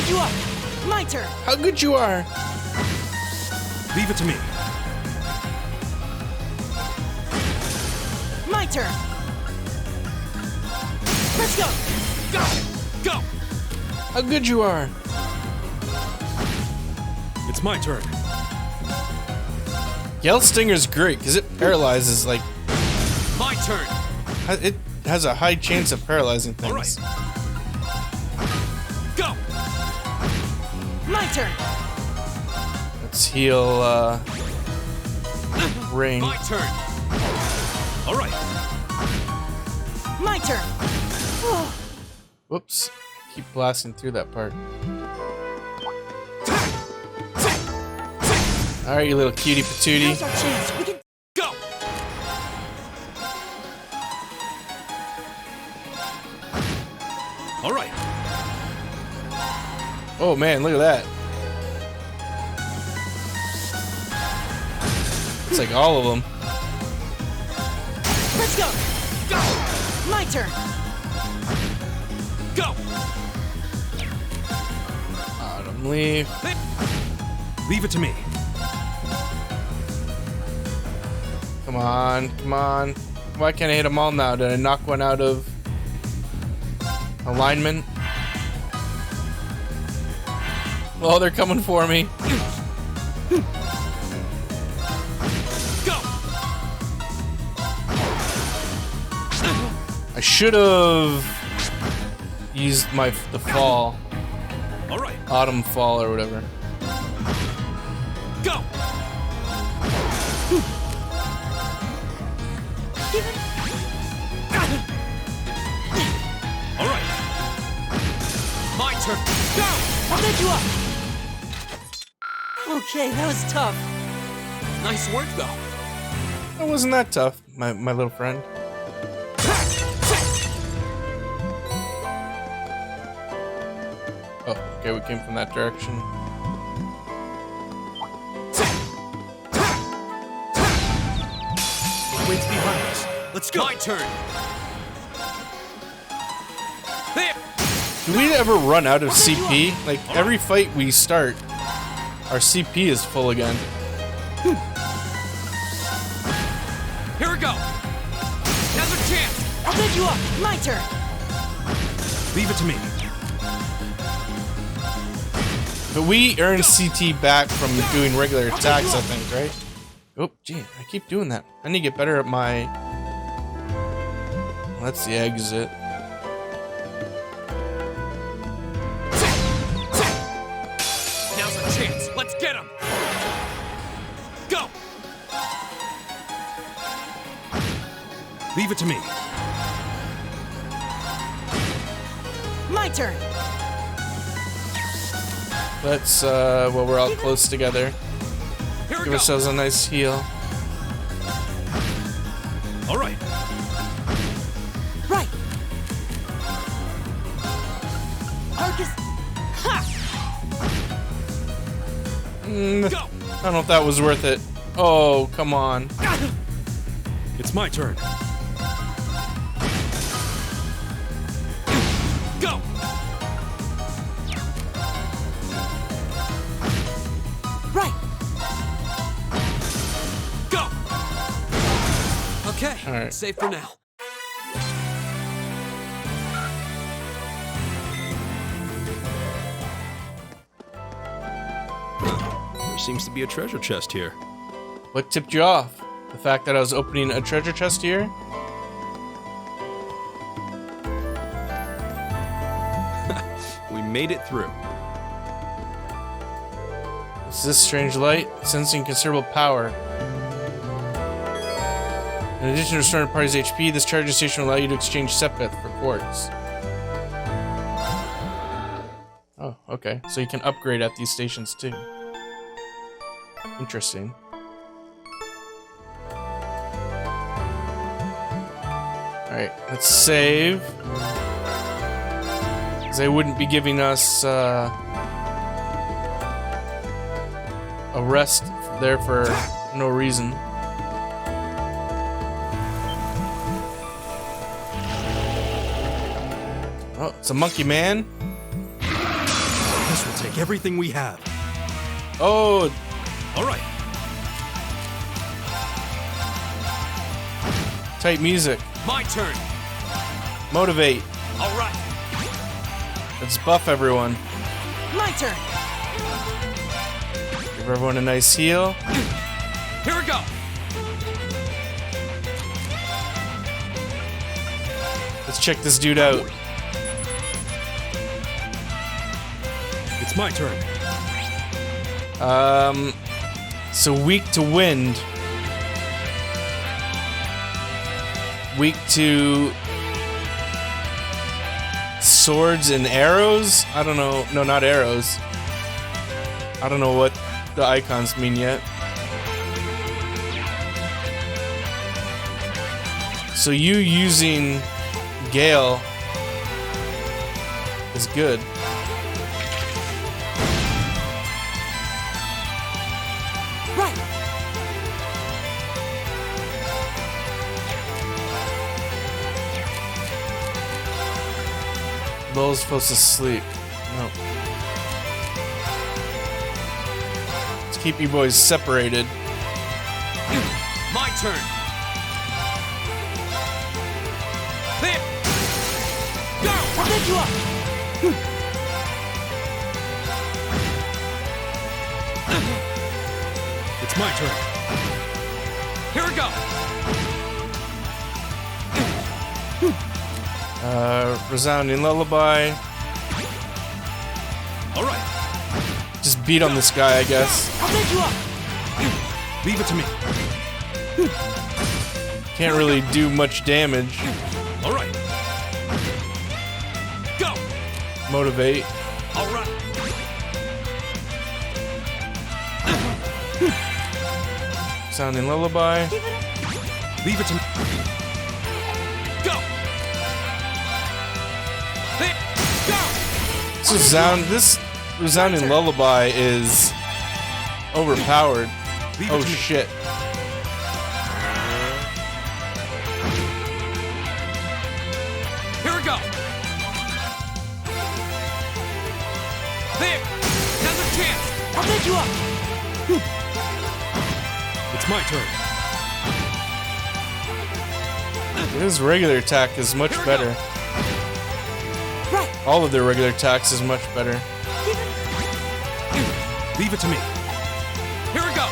good you are! My turn! How good you are! Leave it to me. My turn! Let's go! Go! Go! How good you are! It's my turn. Yell Stinger's great because it paralyzes, like, My turn! it has a high chance of paralyzing things. All right. Go! My turn! Let's heal, Rean. My turn! All right. My turn! Whoops. Keep blasting through that part. Alright, you little cutie patootie. Now's our chance. We can Go! All right. Oh man, look at that. It's like all of them. Let's go! Go! My turn! Go! Autumn leaf. Leave it to me. Come on, come on. Why can't I hit them all now? Did I knock one out of alignment? Oh, they're coming for me. Go! I should have used the fall. All right. Autumn fall or whatever. Go! All right. My turn. Go! I'll get you up! Okay, that was tough. Nice work, though. It wasn't that tough, my little friend. Oh, okay, we came from that direction. Waits behind us. Let's go. My turn. There. Do we ever run out of CP? Like, every fight we start, our CP is full again. Here we go. Another chance. I'll get you up! My turn! Leave it to me. But we earn CT back from doing regular attacks, I think, right? Oh, gee, I keep doing that. I need to get better at my... Well, that's the exit. Now's our chance. Let's get him. Go. Leave it to me. My turn! Let's, well, we're all close together. Here we Give go. ourselves a nice heal. All right. Right! Arcus! Ha! Mm, Go. I don't know if that was worth it. Oh, come on. It's my turn. Go. Right! Go. Okay. All right. Safe for now. There seems to be a treasure chest here. What tipped you off? The fact that I was opening a treasure chest here? We made it through. Is this strange light? Sensing considerable power. In addition to restoring a party's HP, this charging station will allow you to exchange Sepith for quartz. Oh, okay. So you can upgrade at these stations too. Interesting. Alright, let's save. Because they wouldn't be giving us a rest there for no reason. Oh, it's a monkey man. This will take everything we have. Oh, All right. tight music. My turn. Motivate. All right. Let's buff everyone. My turn. Give everyone a nice heal. Here we go. Let's check this dude out. It's my turn. So weak to wind. Weak to swords and arrows? I don't know. No, not arrows. I don't know what the icons mean yet. So you using Gale is good. Right. Lowell's supposed to sleep. No. Let's keep you boys separated. My turn. There. Go. I'll pick you up. It's my turn. Here we go. Resounding lullaby. All right. Just beat on this guy, I guess. I'll pick you up. Leave it to me. Can't really do much damage. All right. Go. Motivate. All right. Sounding lullaby. Leave it to me. Go. There. Go. This resounding lullaby is overpowered. Leave it Oh to me. shit. Here we go. There. Now's a chance. I'll pick you up. It's my turn. His regular attack is much better. Right. All of their regular attacks is much better. Leave it to me. Here we go.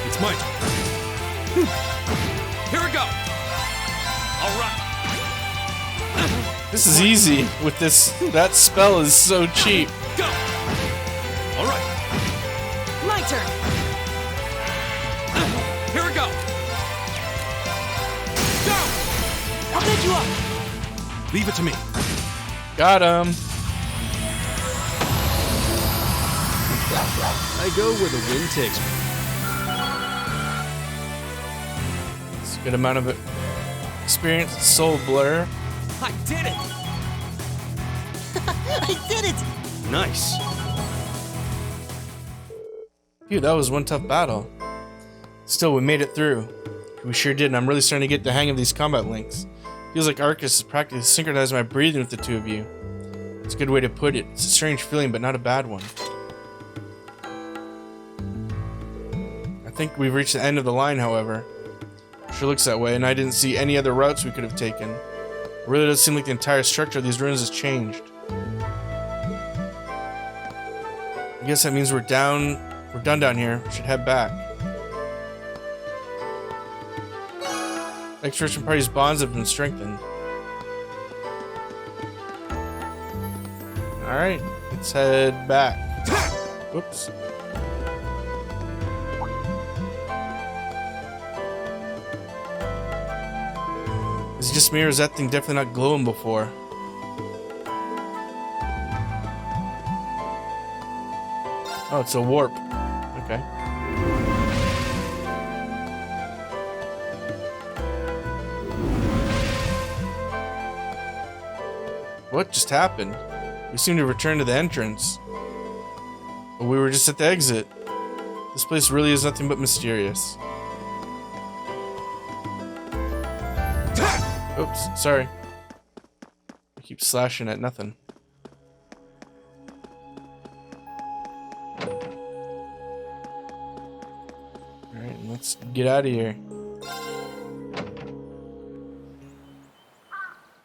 It's my turn. Here we go. All right. This is easy with this. That spell is so cheap. Go. All right. My turn. Here we go. Go. I'll pick you up. Leave it to me. Got him. I go where the wind takes me. It's a good amount of experience. Soul Blur. I did it. I did it. Nice. Dude, that was one tough battle. Still, we made it through. We sure did, and I'm really starting to get the hang of these combat links. Feels like Arcus has practically synchronized my breathing with the two of you. It's a good way to put it. It's a strange feeling, but not a bad one. I think we've reached the end of the line, however. Sure looks that way, and I didn't see any other routes we could have taken. It really does seem like the entire structure of these ruins has changed. I guess that means we're done down here. We should head back. Expedition party's bonds have been strengthened. Alright, let's head back. Whoops. Is it just me, or is that thing definitely not glowing before? Oh, it's a warp. Okay. What just happened? We seem to return to the entrance. But we were just at the exit. This place really is nothing but mysterious. Oops, sorry. I keep slashing at nothing. Let's get out of here.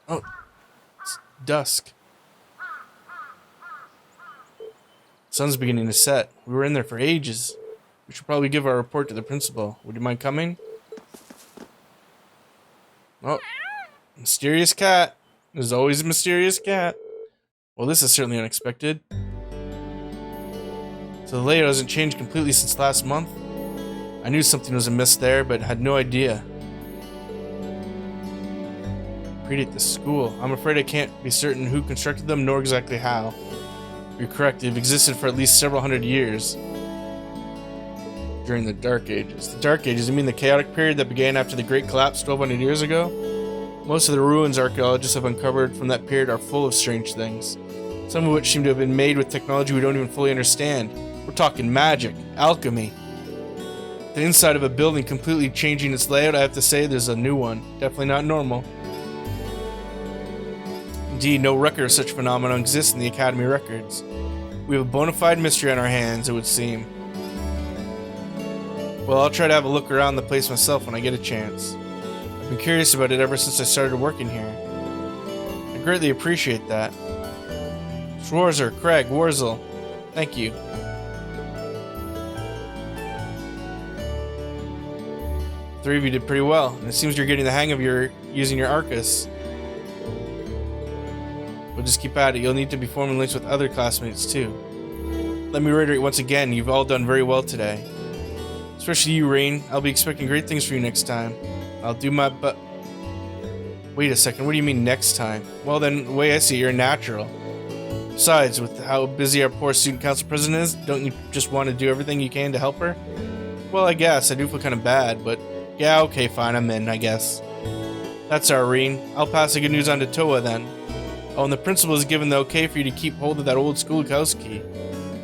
Oh, it's dusk. Sun's beginning to set. We were in there for ages. We should probably give our report to the principal. Would you mind coming? Oh, mysterious cat. There's always a mysterious cat. Well, this is certainly unexpected. So the layout hasn't changed completely since last month. I knew something was amiss there, but had no idea. Predate the school. I'm afraid I can't be certain who constructed them, nor exactly how. You're correct, they've existed for at least several hundred years. During the Dark Ages. The Dark Ages, you mean the chaotic period that began after the Great Collapse 1200 years ago? Most of the ruins archaeologists have uncovered from that period are full of strange things. Some of which seem to have been made with technology we don't even fully understand. We're talking magic, alchemy. The inside of a building completely changing its layout, I have to say there's a new one. Definitely not normal. Indeed, no record of such phenomena exists in the Academy records. We have a bona fide mystery on our hands, it would seem. Well, I'll try to have a look around the place myself when I get a chance. I've been curious about it ever since I started working here. I greatly appreciate that. Schwarzer, Craig, Warzel, thank you. The three of you did pretty well, and it seems you're getting the hang of using your Arcus. We'll just keep at it. You'll need to be forming links with other classmates too. Let me reiterate once again, you've all done very well today. Especially you, Rean. I'll be expecting great things for you next time. I'll do my Wait a second, what do you mean next time? Well then, the way I see it, you're natural. Besides, with how busy our poor student council president is, don't you just want to do everything you can to help her? Well, I guess. I do feel kind of bad, but yeah, okay, fine, I'm in, I guess. That's our Rean. I'll pass the good news on to Toa then. Oh, and the principal has given the okay for you to keep hold of that old schoolhouse key.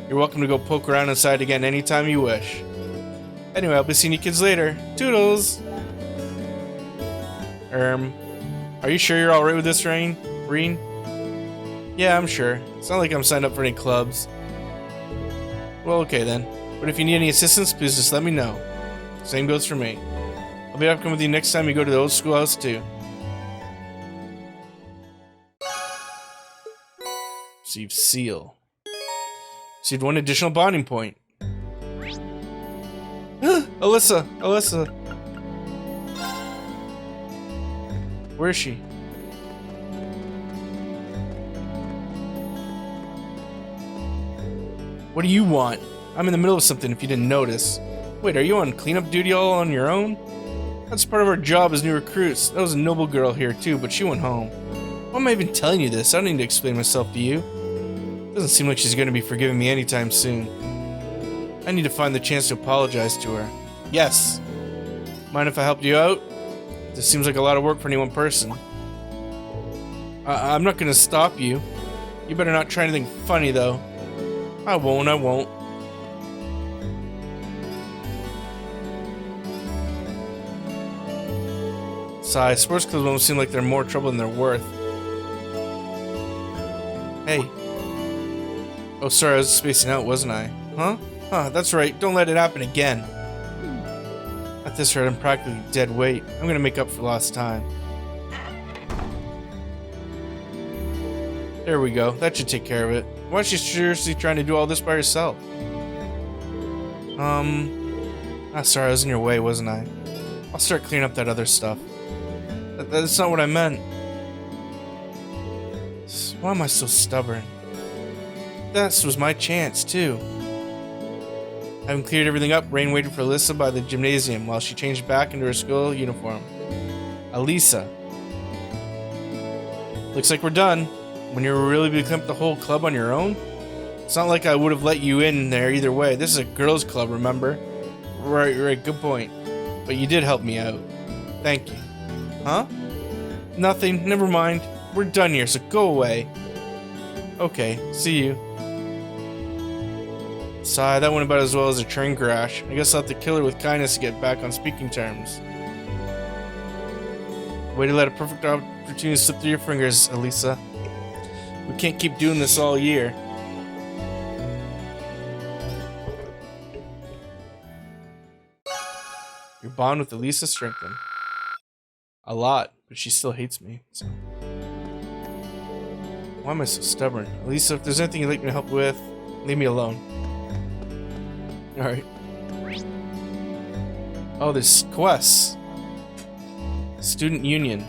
You're welcome to go poke around inside again anytime you wish. Anyway, I'll be seeing you kids later. Toodles! Are you sure you're alright with this, Rean? Yeah, I'm sure. It's not like I'm signed up for any clubs. Well, okay then. But if you need any assistance, please just let me know. Same goes for me. I'll be happy to come with you next time you go to the old schoolhouse too. Receive seal. Received one additional bonding point. Alisa! Where is she? What do you want? I'm in the middle of something if you didn't notice. Wait, are you on cleanup duty all on your own? That's part of our job as new recruits. That was a noble girl here too, but she went home. Why am I even telling you this? I don't need to explain myself to you. Doesn't seem like she's going to be forgiving me anytime soon. I need to find the chance to apologize to her. Yes. Mind if I helped you out? This seems like a lot of work for any one person. I'm not going to stop you. You better not try anything funny though. I won't. Sigh, sports clubs don't seem like they're more trouble than they're worth. Hey. Oh, sorry, I was spacing out, wasn't I? Huh? That's right, don't let it happen again. At this rate, I'm practically dead weight. I'm gonna make up for lost time. There we go, that should take care of it. Why is she seriously trying to do all this by herself? Sorry, I was in your way, wasn't I? I'll start cleaning up that other stuff. That's not what I meant. Why am I so stubborn? This was my chance, too. Having cleared everything up, Rean waited for Alisa by the gymnasium while she changed back into her school uniform. Alisa. Looks like we're done. When you really become the whole club on your own? It's not like I would have let you in there either way. This is a girls' club, remember? Right, good point. But you did help me out. Thank you. Huh? Nothing, never mind. We're done here, so go away. Okay, see you. Sigh, that went about as well as a train crash. I guess I'll have to kill her with kindness to get back on speaking terms. Way to let a perfect opportunity slip through your fingers, Alisa. We can't keep doing this all year. bond with Alisa strengthen. A lot, but she still hates me. So. Why am I so stubborn? Alisa, if there's anything you'd like me to help with, leave me alone. Alright. Oh, there's quests. Student Union.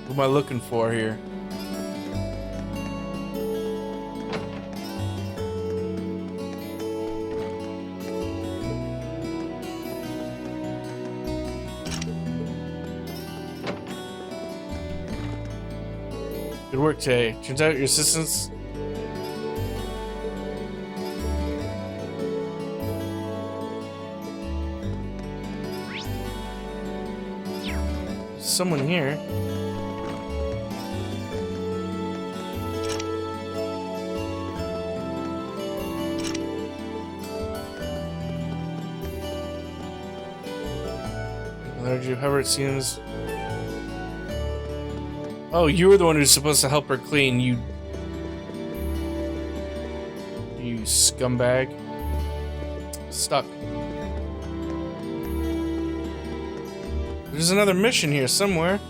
What am I looking for here? Good work today. Turns out your assistants. There's someone here. However, it seems. Oh, you were the one who's supposed to help her clean, you scumbag. Stuck. There's another mission here somewhere.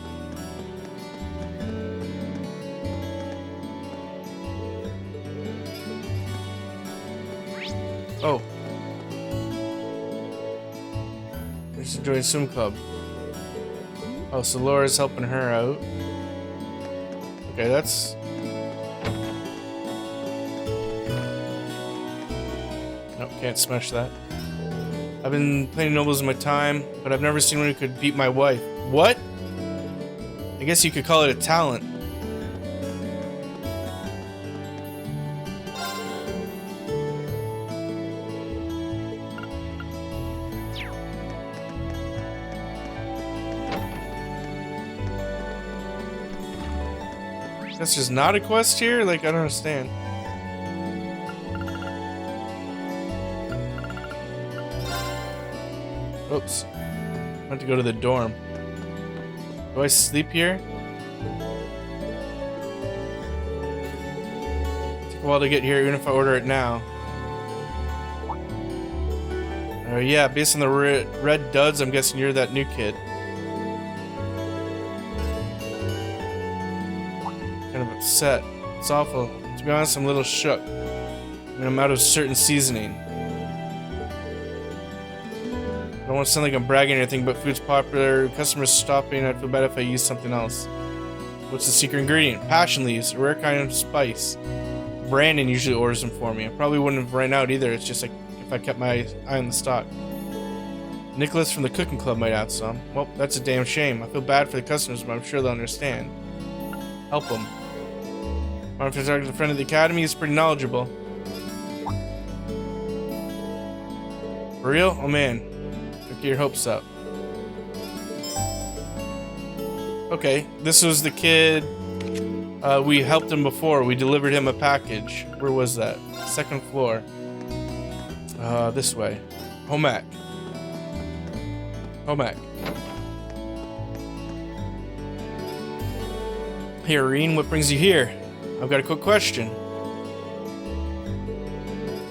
Oh. There's a join swim club. Oh, so Laura's helping her out. Okay, that's... Nope, can't smash that. I've been playing nobles in my time, but I've never seen one who could beat my wife. What? I guess you could call it a talent. That's just not a quest here? Like, I don't understand. Oops. I have to go to the dorm. Do I sleep here? Take a while to get here, even if I order it now. Yeah, based on the red duds, I'm guessing you're that new kid. Upset. It's awful. To be honest, I'm a little shook. I mean, I'm out of certain seasoning. I don't want to sound like I'm bragging or anything, but food's popular, customers stopping, I'd feel bad if I used something else. What's the secret ingredient? Passion leaves, a rare kind of spice. Brandon usually orders them for me. I probably wouldn't have ran out either, it's just like if I kept my eye on the stock. Nicholas from the cooking club might have some. Well, that's a damn shame. I feel bad for the customers, but I'm sure they'll understand. Help them. If I talk to a friend of the academy, he's pretty knowledgeable. For real? Oh man. Don't get your hopes up. Okay, this was the kid. We helped him before. We delivered him a package. Where was that? Second floor. This way. Homac. Homac. Hey, Rean, what brings you here? I've got a quick question.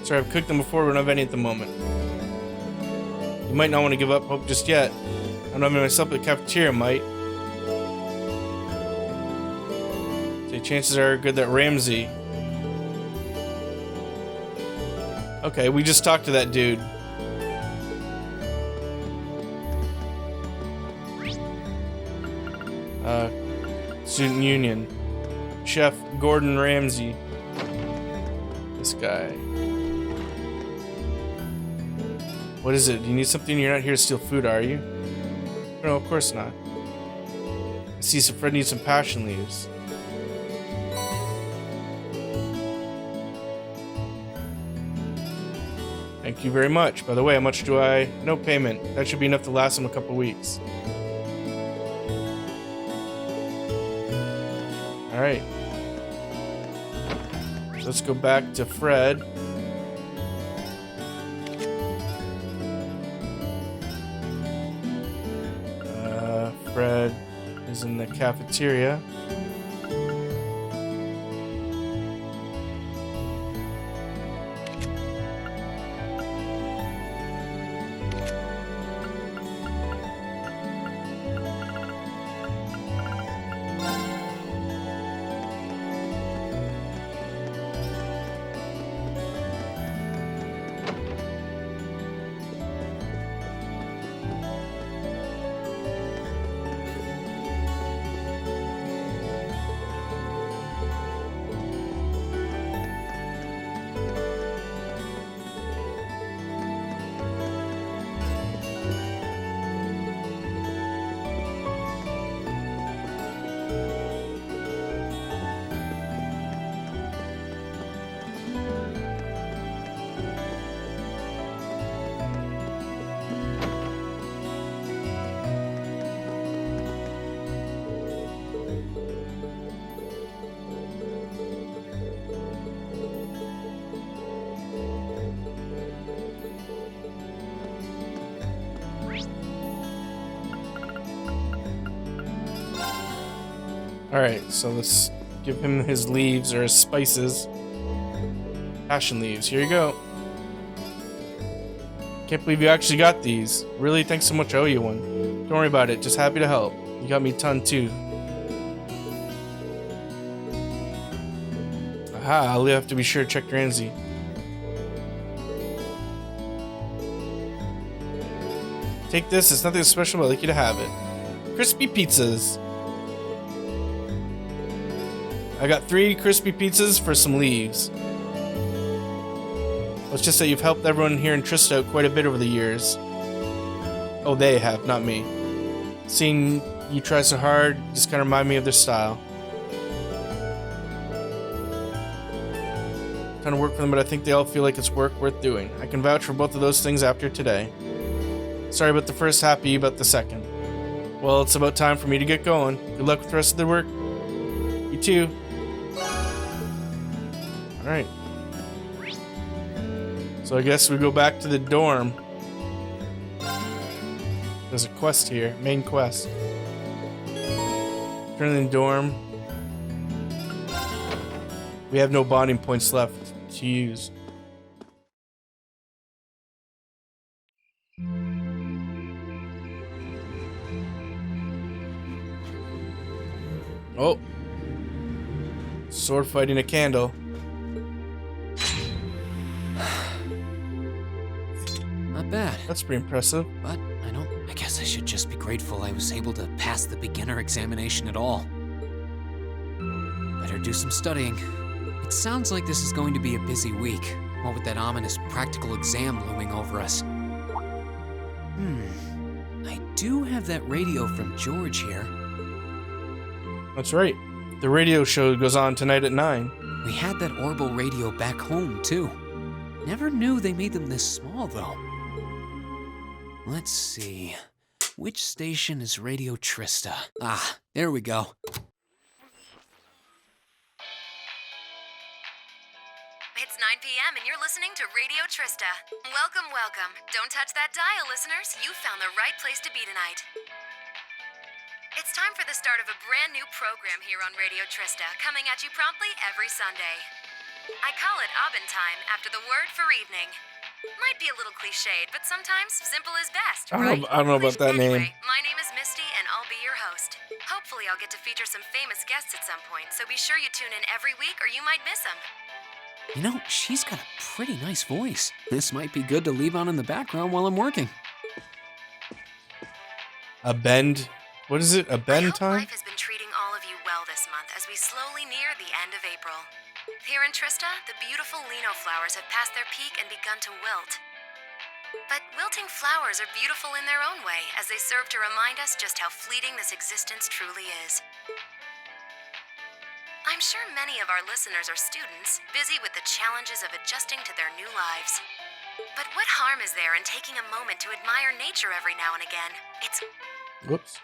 Sorry, I've cooked them before, but don't have any at the moment. You might not want to give up hope just yet. I'm not myself at the cafeteria, might. So chances are good that Ramsey. Okay, we just talked to that dude. Student Union. Chef Gordon Ramsay. This guy. What is it? Do you need something? You're not here to steal food, are you? No, of course not. I see some Fred needs some passion leaves. Thank you very much. By the way, how much do I... No payment. That should be enough to last him a couple weeks. Alright. Let's go back to Fred. Fred is in the cafeteria. Alright, so let's give him his leaves or his spices. Passion leaves. Here you go. Can't believe you actually got these. Really? Thanks so much. I owe you one. Don't worry about it. Just happy to help. You got me a ton too. Aha, I'll have to be sure to check your Anzi. Take this. It's nothing special, but I'd like you to have it. Crispy pizzas. I got 3 crispy pizzas for some leaves. Let's just say you've helped everyone here in Trista out quite a bit over the years. Oh, they have, not me. Seeing you try so hard just kind of remind me of their style. Trying to work for them, but I think they all feel like it's work worth doing. I can vouch for both of those things after today. Sorry about the first, happy about the second. Well, it's about time for me to get going. Good luck with the rest of the work. You too. Alright. So I guess we go back to the dorm. There's a quest here, main quest. Turn in the dorm. We have no bonding points left to use. Oh. Sword fighting a candle. Not bad. That's pretty impressive. But I guess I should just be grateful I was able to pass the beginner examination at all. Better do some studying. It sounds like this is going to be a busy week, what with that ominous practical exam looming over us. I do have that radio from George here. That's right. The radio show goes on tonight at 9. We had that Orbal radio back home, too. Never knew they made them this small, though. Let's see. Which station is Radio Trista? Ah, there we go. It's 9 p.m. and you're listening to Radio Trista. Welcome, welcome. Don't touch that dial, listeners. You found the right place to be tonight. It's time for the start of a brand new program here on Radio Trista, coming at you promptly every Sunday. I call it Abend time after the word for evening. Might be a little cliched, but sometimes simple is best, right? I don't know about that Anyway, name. my name is Misty, and I'll be your host. Hopefully I'll get to feature some famous guests at some point, so be sure you tune in every week or you might miss them. You know, she's got a pretty nice voice. This might be good to leave on in the background while I'm working. A bend? What is it? A bend time? Life has been treating all of you well this month as we slowly near the end of April. Here in Trista, the beautiful lino flowers have passed their peak and begun to wilt. But wilting flowers are beautiful in their own way, as they serve to remind us just how fleeting this existence truly is. I'm sure many of our listeners are students, busy with the challenges of adjusting to their new lives. But what harm is there in taking a moment to admire nature every now and again? It's... Whoops.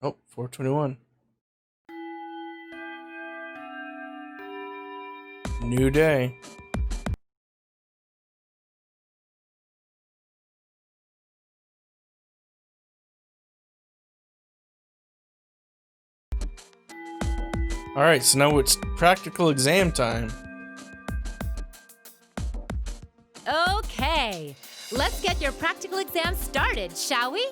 Oh, 421. New day. Alright, so now it's practical exam time. Okay, let's get your practical exam started, shall we?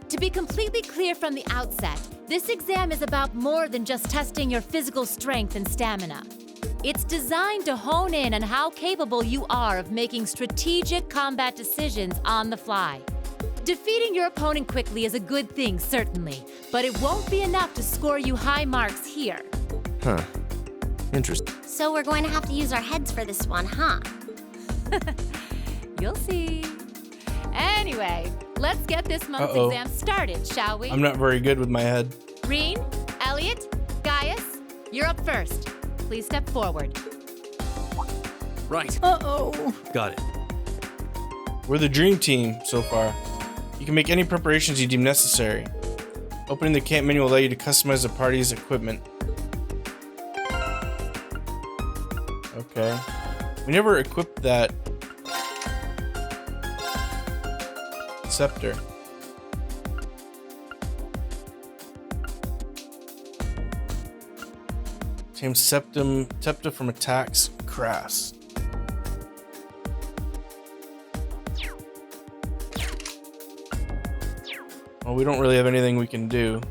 To be completely clear from the outset, this exam is about more than just testing your physical strength and stamina. It's designed to hone in on how capable you are of making strategic combat decisions on the fly. Defeating your opponent quickly is a good thing, certainly, but it won't be enough to score you high marks here. Huh. Interesting. So we're going to have to use our heads for this one, huh? You'll see. Anyway, let's get this month's exam started, shall we? I'm not very good with my head. Rean, Elliot, Gaius, you're up first. Please step forward. Right. Uh-oh. Got it. We're the dream team so far. You can make any preparations you deem necessary. Opening the camp menu will allow you to customize the party's equipment. Okay. We never equipped that scepter. Tames Septa from attacks. Crass. Well, we don't really have anything we can do.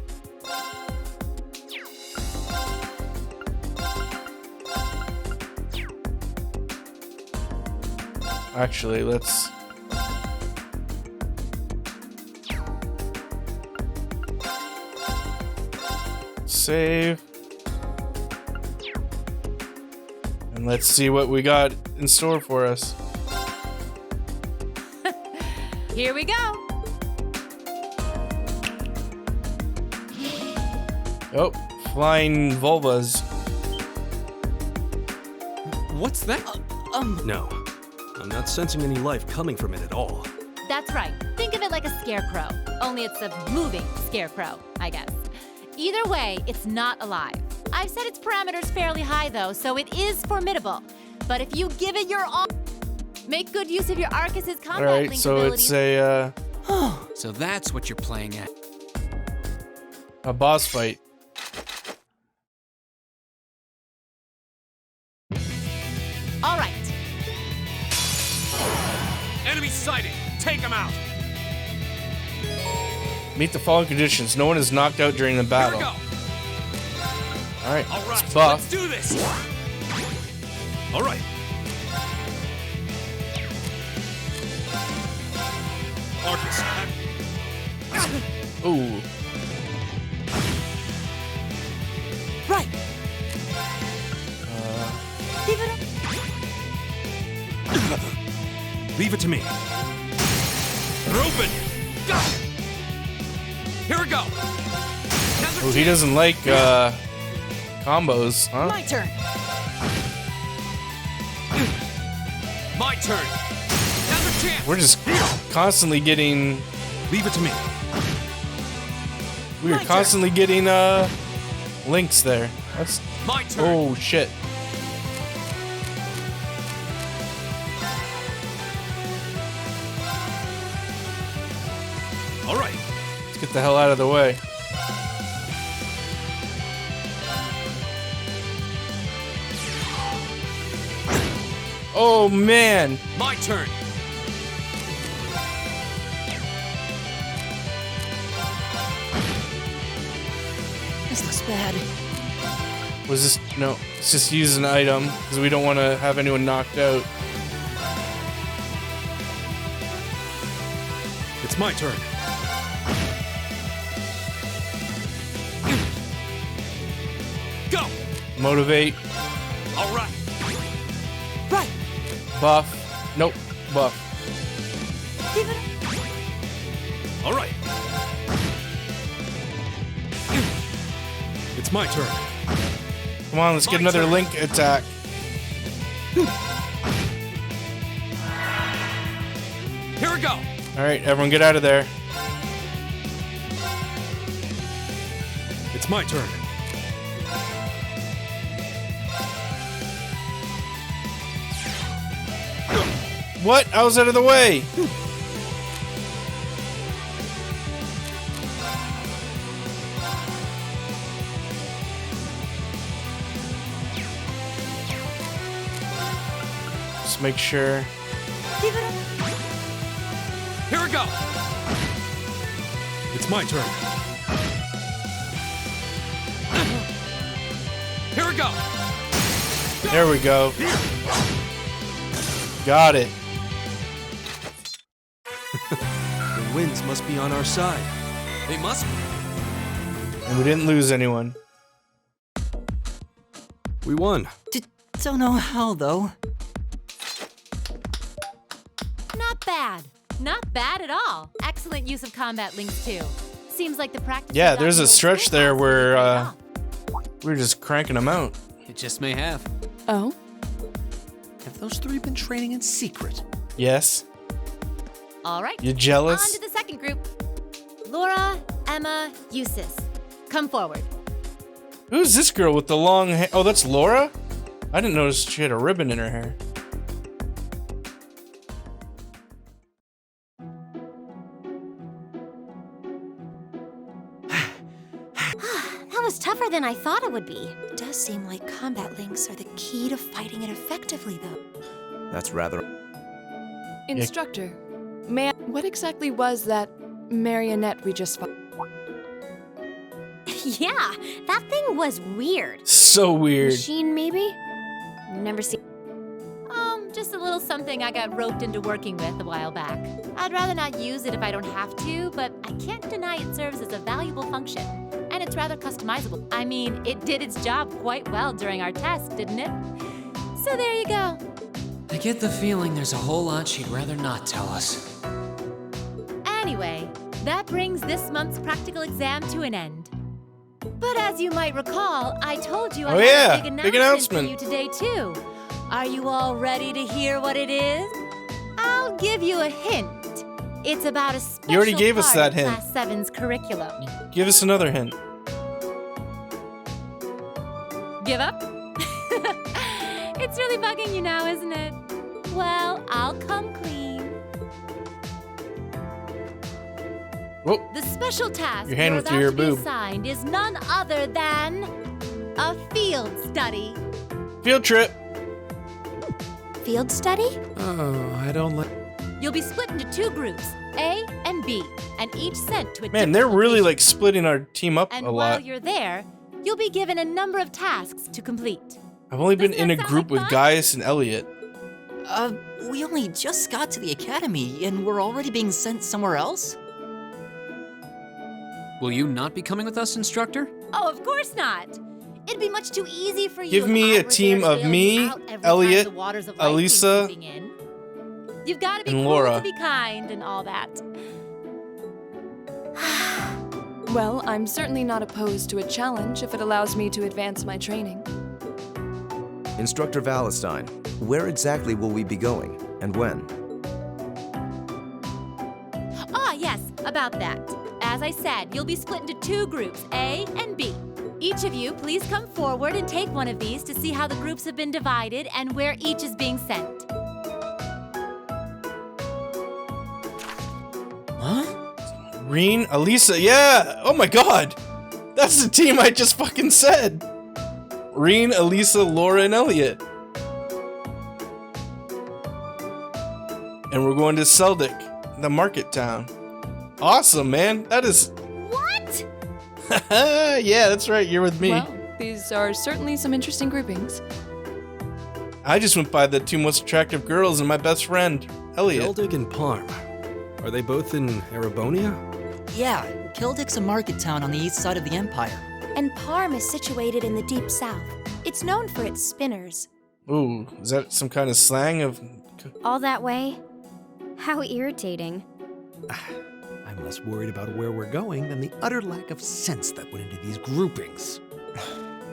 Actually, let's... save. And let's see what we got in store for us. Here we go. Oh, flying vulvas. What's that? No. I'm not sensing any life coming from it at all. That's right. Think of it like a scarecrow. Only it's a moving scarecrow, I guess. Either way, it's not alive. I've set its parameters fairly high, though, so it is formidable. But if you give it your all, make good use of your Arcus's combat link so abilities. it's a So that's what you're playing at. a boss fight. All right. Enemy sighted! Take him out! Meet the following conditions. No one is knocked out during the battle. Here we go! Alright, All right, it's buff. let's do this! All right. Arcus. Ooh. Right. Give it Leave it to me. They're open! Go! Here we go! Oh, he doesn't like combos, huh? My turn. My turn! Now's a chance! We're just constantly getting... Leave it to me. We are constantly getting links there. That's... My turn! Oh, shit. All right. Let's get the hell out of the way. Oh, man. My turn. This looks bad. Was this... No, let's just use an item, because we don't want to have anyone knocked out. It's my turn. Go! Motivate. All right. Right. Buff. Nope. Buff. Give it All right. It's my turn. Come on, let's get another turn. link attack. Here we go. Alright, everyone get out of there. It's my turn. What? I was out of the way. Just make sure. Give it Here we go. It's my turn. Here we go. There we go. Got it. The winds must be on our side. They must be. And we didn't lose anyone. We won. Don't know how, though. Not bad. Not bad at all. Excellent use of combat links, too. Seems like the practice. Yeah, there's a stretch there where we're just cranking them out. It just may have. Oh? Have those three been training in secret? Yes. All right. You jealous? On to the second group. Laura, Emma, Eustace. Come forward. Who's this girl with the long hair? Oh, that's Laura? I didn't notice she had a ribbon in her hair. That was tougher than I thought it would be. It does seem like combat links are the key to fighting it effectively, though. That's rather... Instructor, what exactly was that marionette we just fought? Yeah, that thing was weird. So weird. Machine, maybe? Never seen. Just a little something I got roped into working with a while back. I'd rather not use it if I don't have to, but I can't deny it serves as a valuable function. And it's rather customizable. I mean, it did its job quite well during our test, didn't it? So there you go. I get the feeling there's a whole lot she'd rather not tell us. Anyway, that brings this month's practical exam to an end. But as you might recall, I told you I had a big announcement for you today too. Are you all ready to hear what it is? I'll give you a hint. It's about a special You already gave us part that of hint. Class VII's curriculum. Give us another hint. Give up? It's really bugging you now, isn't it? Well, I'll come clean. Whoa. The special task Your hand you're went about through your to be boob. assigned is none other than a field study. Field trip. Field study? Oh, I don't like... You'll be split into two groups, A and B, and each sent to a Man, they're really like splitting our team up And a while lot. you're there, you'll be given a number of tasks to complete. I've only been in a group with Gaius and Elliot. We only just got to the academy, and we're already being sent somewhere else? Will you not be coming with us, instructor? Oh, of course not. It'd be much too easy for you. Give if me I a were team there to of bail me, you out every time Elliot, the waters of life came Alisa, sweeping in. You've got to be and cool Laura. to be kind and all that. Well, I'm certainly not opposed to a challenge if it allows me to advance my training. Instructor Valentine, where exactly will we be going, and when? Ah, yes, about that. As I said, you'll be split into two groups, A and B. Each of you, please come forward and take one of these to see how the groups have been divided and where each is being sent. Huh? Rean, Alisa, yeah! Oh my god! That's the team I just fucking said! Rean, Alisa, Laura, and Elliot. And we're going to Seldic, the market town. Awesome, man. That is... What? Yeah, that's right. You're with me. Well, these are certainly some interesting groupings. I just went by the two most attractive girls and my best friend, Elliot. Keldig and Parm. Are they both in Erebonia? Yeah, Kildik's a market town on the east side of the Empire. And Parm is situated in the deep south. It's known for its spinners. Ooh, is that some kind of slang of... All that way? How irritating. I'm less worried about where we're going than the utter lack of sense that went into these groupings.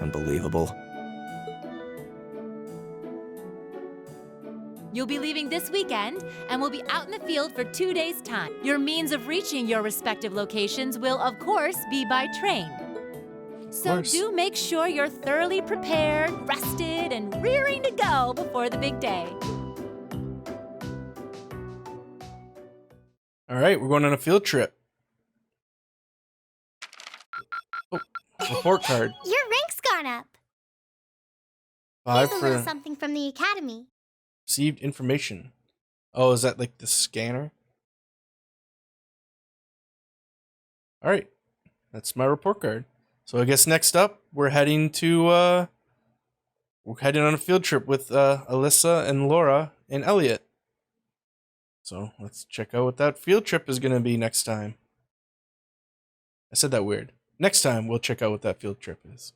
Unbelievable. You'll be leaving this weekend and will be out in the field for 2 days' time. Your means of reaching your respective locations will, of course, be by train. So do make sure you're thoroughly prepared, rested, and rearing to go before the big day. All right, we're going on a field trip. Oh, report card. Your rank's gone up. 5 Here's a little for something from the academy. received information. Oh, is that like the scanner? All right, that's my report card. So I guess next up, we're heading on a field trip with Alisa and Laura and Elliot. So let's check out what that field trip is going to be next time. I said that weird. Next time, we'll check out what that field trip is.